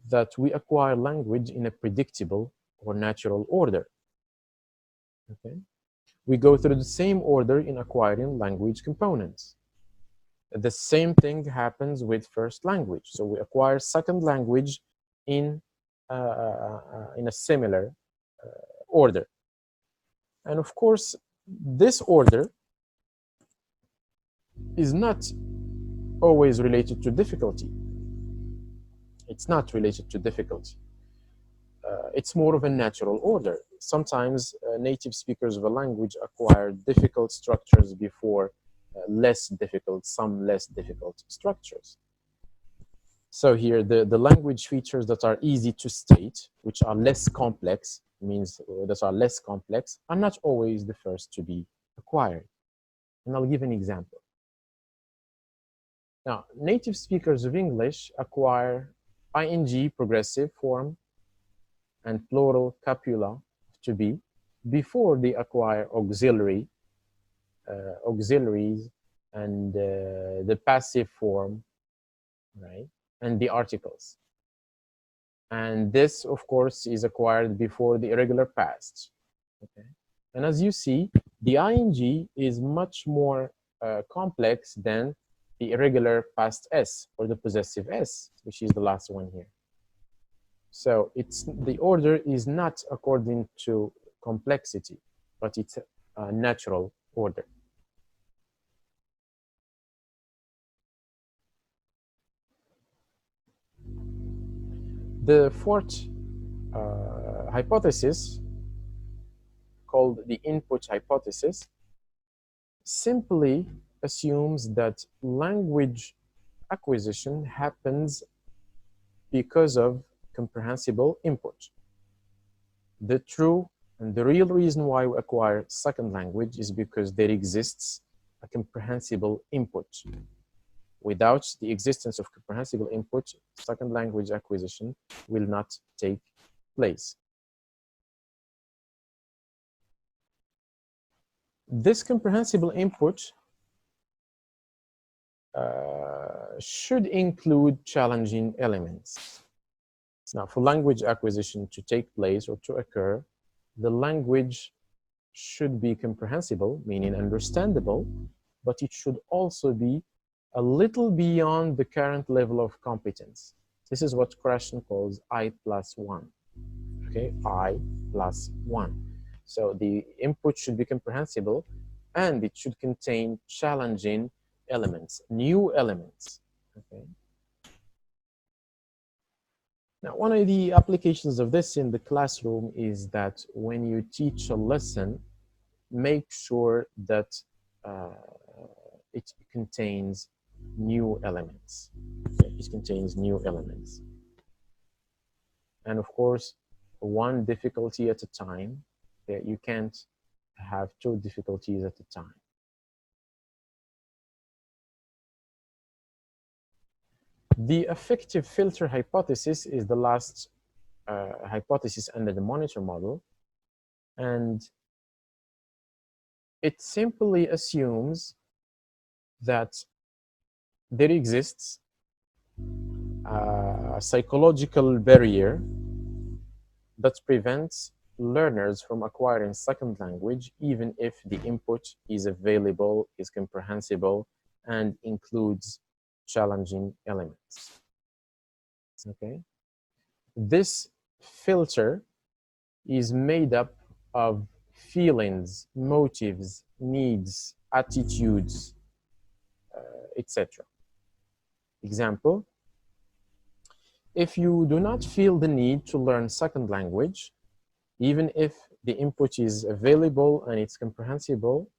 that we acquire language in a predictable or natural order. Okay? We go through the same order in acquiring language components. The same thing happens with first language. So we acquire second language in a similar order. And of course, this order is not always related to difficulty. It's not related to difficulty. It's more of a natural order. Sometimes native speakers of a language acquire difficult structures before some less difficult structures. So here, the language features that are easy to state, which are less complex, means that are less complex, are not always the first to be acquired. And I'll give an example. Now, native speakers of English acquire ing progressive form and plural copula to be before they acquire auxiliaries and the passive form, right? And the articles. And this, of course, is acquired before the irregular past. Okay? And as you see, the ing is much more complex than the irregular past s, or the possessive s, which is the last one here. So the order is not according to complexity, but it's a natural order. The fourth hypothesis, called the input hypothesis, simply assumes that language acquisition happens because of comprehensible input. The true and the real reason why we acquire second language is because there exists a comprehensible input. Without the existence of comprehensible input, second language acquisition will not take place. This comprehensible input should include challenging elements. Now, for language acquisition to take place or to occur, the language should be comprehensible, meaning understandable, but it should also be a little beyond the current level of competence. This is what Krashen calls I+1. Okay, I+1. So the input should be comprehensible and it should contain challenging elements, new elements. Okay. Now, one of the applications of this in the classroom is that when you teach a lesson, make sure that it contains new elements. It contains new elements. And of course, one difficulty at a time. You can't have two difficulties at a time. The affective filter hypothesis is the last hypothesis under the monitor model, and it simply assumes that there exists a psychological barrier that prevents learners from acquiring second language, even if the input is available, is comprehensible, and includes challenging elements. Okay? This filter is made up of feelings, motives, needs, attitudes, etc. Example, if you do not feel the need to learn second language, even if the input is available and it's comprehensible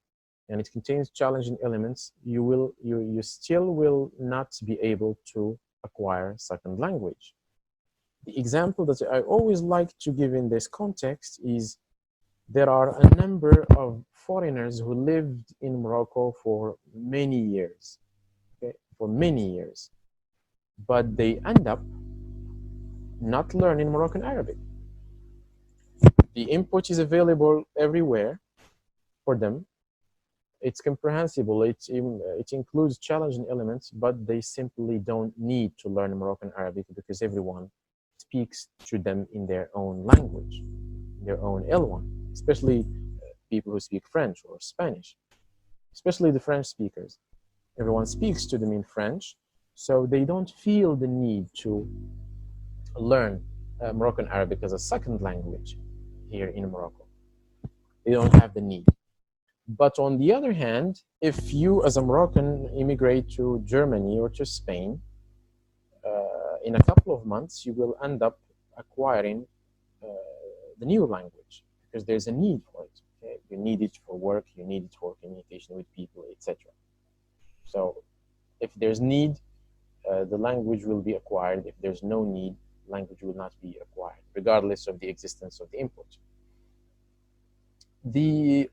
and it contains challenging elements, you still will not be able to acquire second language. The example that I always like to give in this context is there are a number of foreigners who lived in Morocco for many years, okay, for many years, but they end up not learning Moroccan Arabic. The input is available everywhere for them. It's comprehensible. It includes challenging elements, but they simply don't need to learn Moroccan Arabic because everyone speaks to them in their own language, their own L1, especially people who speak French or Spanish, especially the French speakers. Everyone speaks to them in French, so they don't feel the need to learn Moroccan Arabic as a second language here in Morocco. They don't have the need. But on the other hand, if you as a Moroccan immigrate to Germany or to Spain, in a couple of months, you will end up acquiring the new language because there's a need for it. Okay? You need it for work, you need it for communication with people, etc. So if there's need, the language will be acquired. If there's no need, language will not be acquired, regardless of the existence of the input.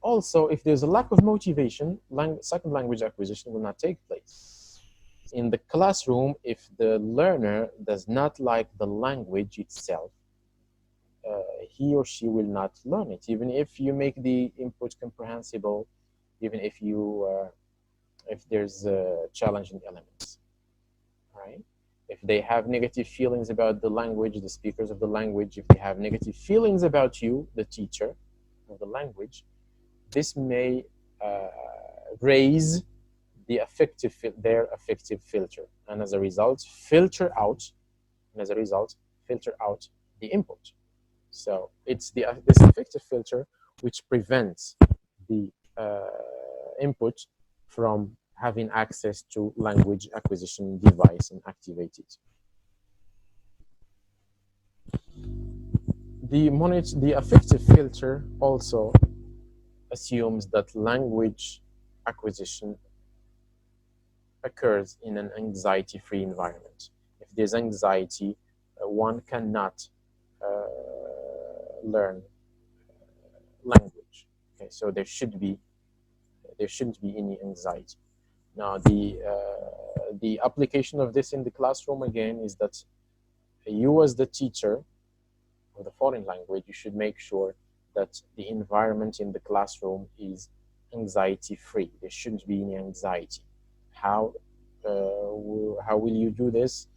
Also, if there's a lack of motivation, second language acquisition will not take place. In the classroom, if the learner does not like the language itself, he or she will not learn it, even if you make the input comprehensible, even if there's challenging elements, right? If they have negative feelings about the language, the speakers of the language, if they have negative feelings about you, the teacher of the language, this may raise their affective filter, and as a result, filter out the input. So it's this affective filter which prevents the input from having access to language acquisition device and activate it. The affective filter also assumes that language acquisition occurs in an anxiety-free environment. If there's anxiety, one cannot learn language. Okay, so there shouldn't be any anxiety. Now, the application of this in the classroom again is that you, as the teacher of the foreign language, you should make sure that the environment in the classroom is anxiety-free. There shouldn't be any anxiety. How will you do this?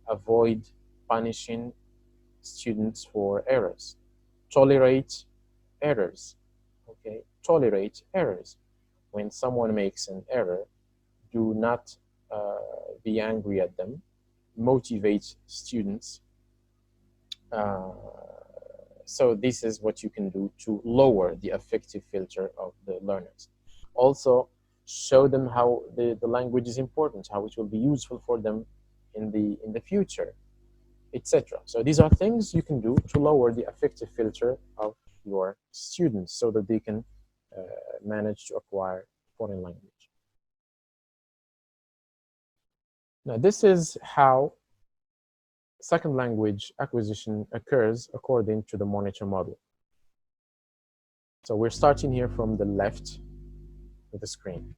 Avoid punishing students for errors. Tolerate errors. Okay, tolerate errors. When someone makes an error, do not be angry at them. Motivate students. So this is what you can do to lower the affective filter of the learners. Also, show them how the language is important, how it will be useful for them in the future, etc. So these are things you can do to lower the affective filter of your students so that they can manage to acquire foreign language. Now, this is how second language acquisition occurs according to the monitor model. So we're starting here from the left of the screen.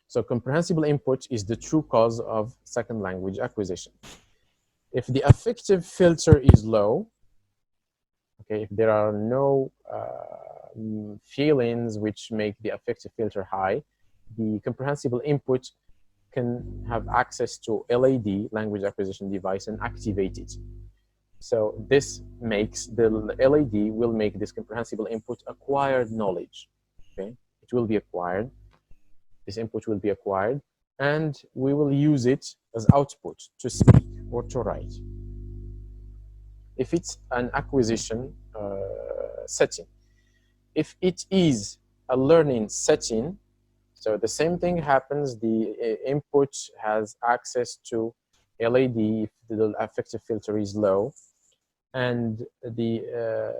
So comprehensible input is the true cause of second language acquisition. If the affective filter is low, okay, if there are no feelings which make the affective filter high, the comprehensible input can have access to LAD, language acquisition device, and activate it. So this makes the LAD will make this comprehensible input acquired knowledge. Okay, it will be acquired. This input will be acquired, and we will use it as output to speak or to write. If it's an acquisition setting, if it is a learning setting, so the same thing happens. The input has access to LAD if the affective filter is low, and the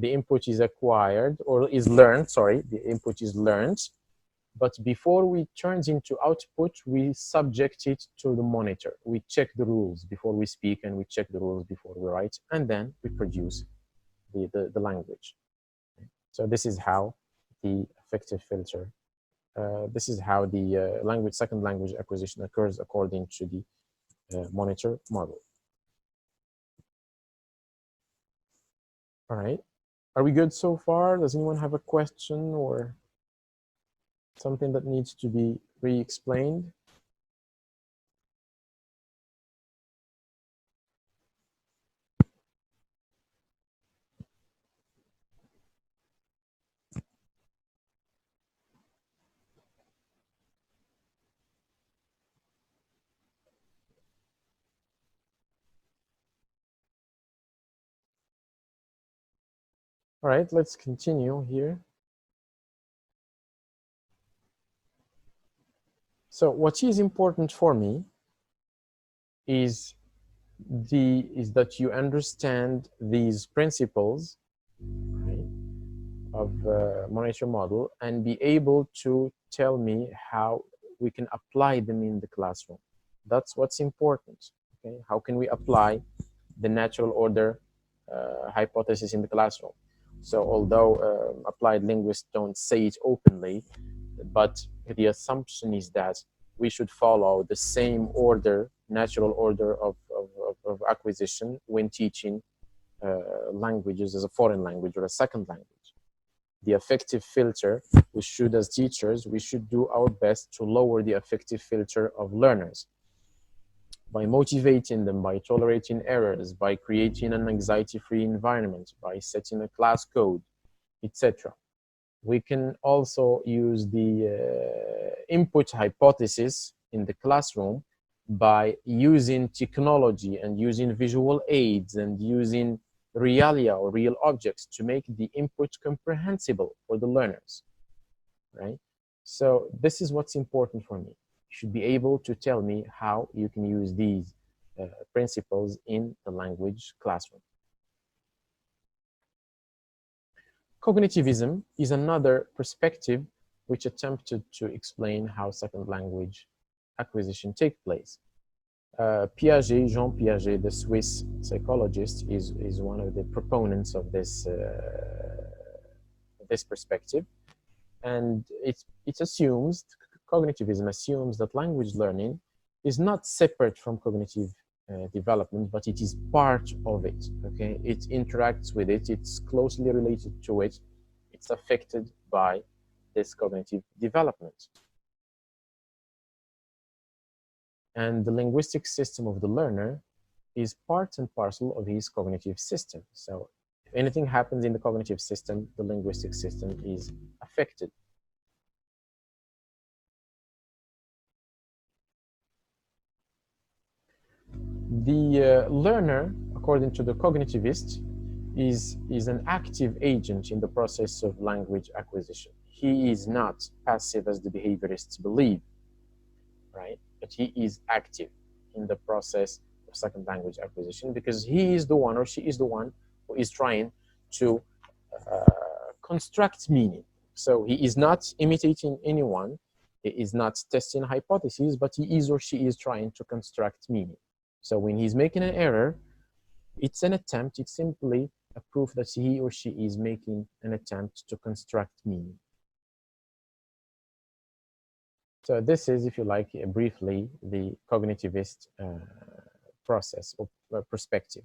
input is acquired or is learned. Sorry, the input is learned. But before we turn into output, we subject it to the monitor. We check the rules before we speak, and we check the rules before we write, and then we produce the language. So this is how the affective filter, this is how the second language acquisition occurs according to the monitor model. All right. Are we good so far? Does anyone have a question or something that needs to be re-explained? All right, let's continue here. So what is important for me is that you understand these principles, right, of monitor model, and be able to tell me how we can apply them in the classroom. That's what's important. Okay, how can we apply the natural order hypothesis in the classroom? So although applied linguists don't say it openly, but the assumption is that we should follow the same order, natural order of acquisition when teaching languages as a foreign language or a second language. The affective filter, we should, as teachers, we should do our best to lower the affective filter of learners by motivating them, by tolerating errors, by creating an anxiety-free environment, by setting a class code, etc. We can also use the input hypothesis in the classroom by using technology and using visual aids and using realia or real objects to make the input comprehensible for the learners, right? So this is what's important for me. You should be able to tell me how you can use these principles in the language classroom. Cognitivism is another perspective which attempted to explain how second language acquisition takes place. Piaget, Jean Piaget, the Swiss psychologist, is one of the proponents of this perspective, and it assumes, cognitivism assumes that language learning is not separate from cognitive development, but it is part of it. Okay, it interacts with it. It's closely related to it. It's affected by this cognitive development. And the linguistic system of the learner is part and parcel of his cognitive system. So if anything happens in the cognitive system, the linguistic system is affected. The learner, according to the cognitivist, is an active agent in the process of language acquisition. He is not passive as the behaviorists believe, right? But he is active in the process of second language acquisition because he is the one or she is the one who is trying to construct meaning. So he is not imitating anyone. is not testing hypotheses, but he is or she is trying to construct meaning. So when he's making an error, it's an attempt, it's simply a proof that he or she is making an attempt to construct meaning. So this is, if you like, briefly, the cognitivist process or perspective.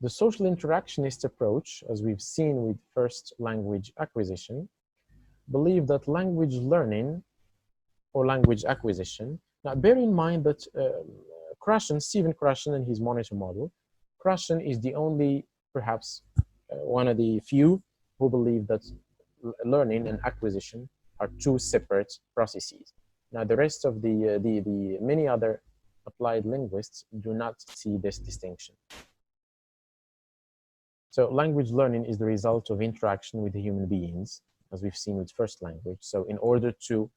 The social interactionist approach, as we've seen with first language acquisition, believe that language learning or language acquisition. Now, bear in mind that Stephen Krashen and his monitor model, Krashen is the only, perhaps, one of the few who believe that learning and acquisition are two separate processes. Now, the rest of the many other applied linguists do not see this distinction. So language learning is the result of interaction with the human beings, as we've seen with first language. So in order to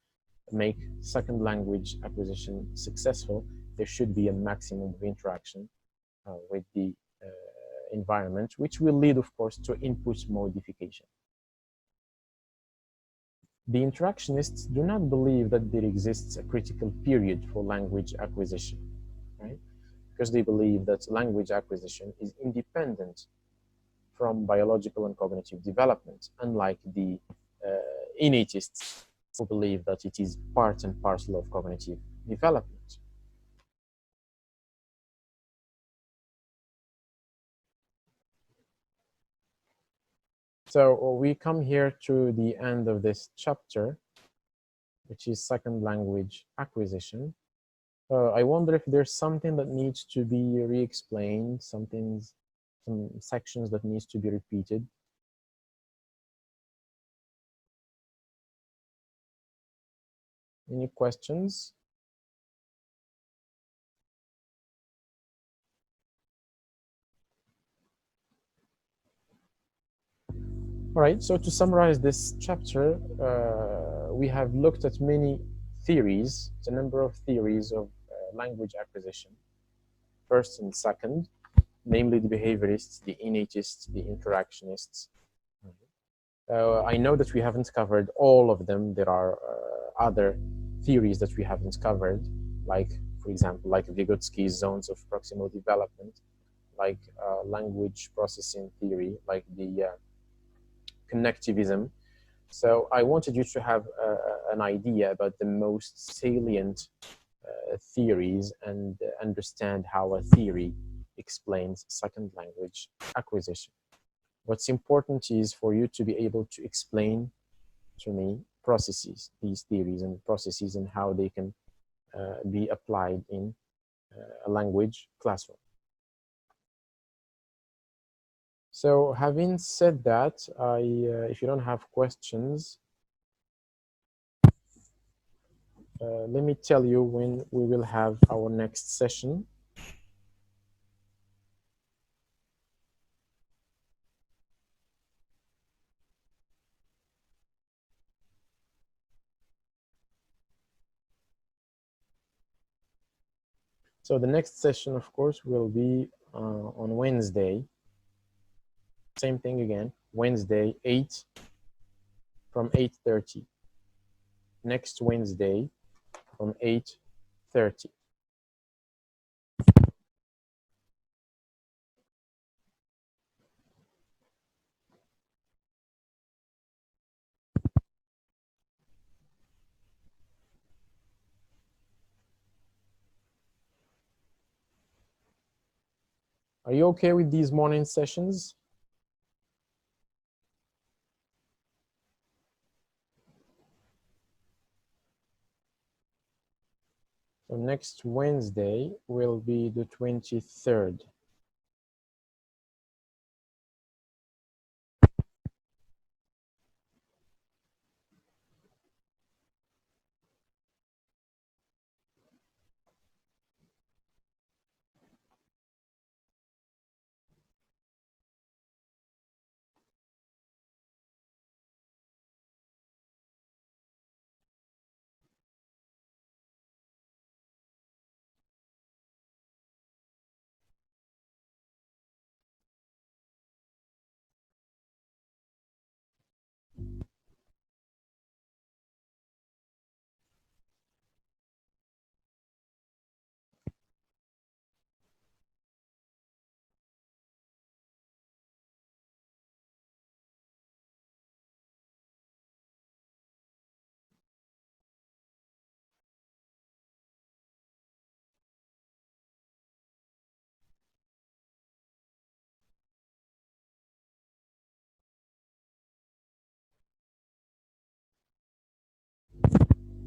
make second language acquisition successful, there should be a maximum of interaction with the environment, which will lead, of course, to input modification. The interactionists do not believe that there exists a critical period for language acquisition, right? Because they believe that language acquisition is independent from biological and cognitive development, unlike the innatists who believe that it is part and parcel of cognitive development. So we come here to the end of this chapter, which is second language acquisition. I wonder if there's something that needs to be re-explained, some sections that needs to be repeated. Any questions? All right, so to summarize this chapter, we have looked at many theories, a number of theories of language acquisition, first and second, namely the behaviorists, the innatists, the interactionists. I know that we haven't covered all of them. There are other theories that we haven't covered, like, for example, like Vygotsky's zones of proximal development, like language processing theory, like the connectivism. So I wanted you to have an idea about the most salient theories and understand how a theory explains second language acquisition. What's important is for you to be able to explain to me processes, these theories and processes, and how they can be applied in a language classroom. So having said that, if you don't have questions, let me tell you when we will have our next session. So the next session, of course, will be on Wednesday. Same thing again, Wednesday, 8 from 8:30. Next Wednesday from 8:30. Are you okay with these morning sessions? So next Wednesday will be the 23rd.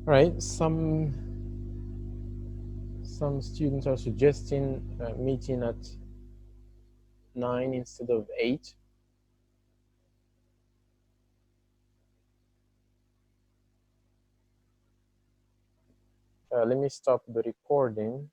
Right. Some students are suggesting meeting at 9 instead of 8. Let me stop the recording.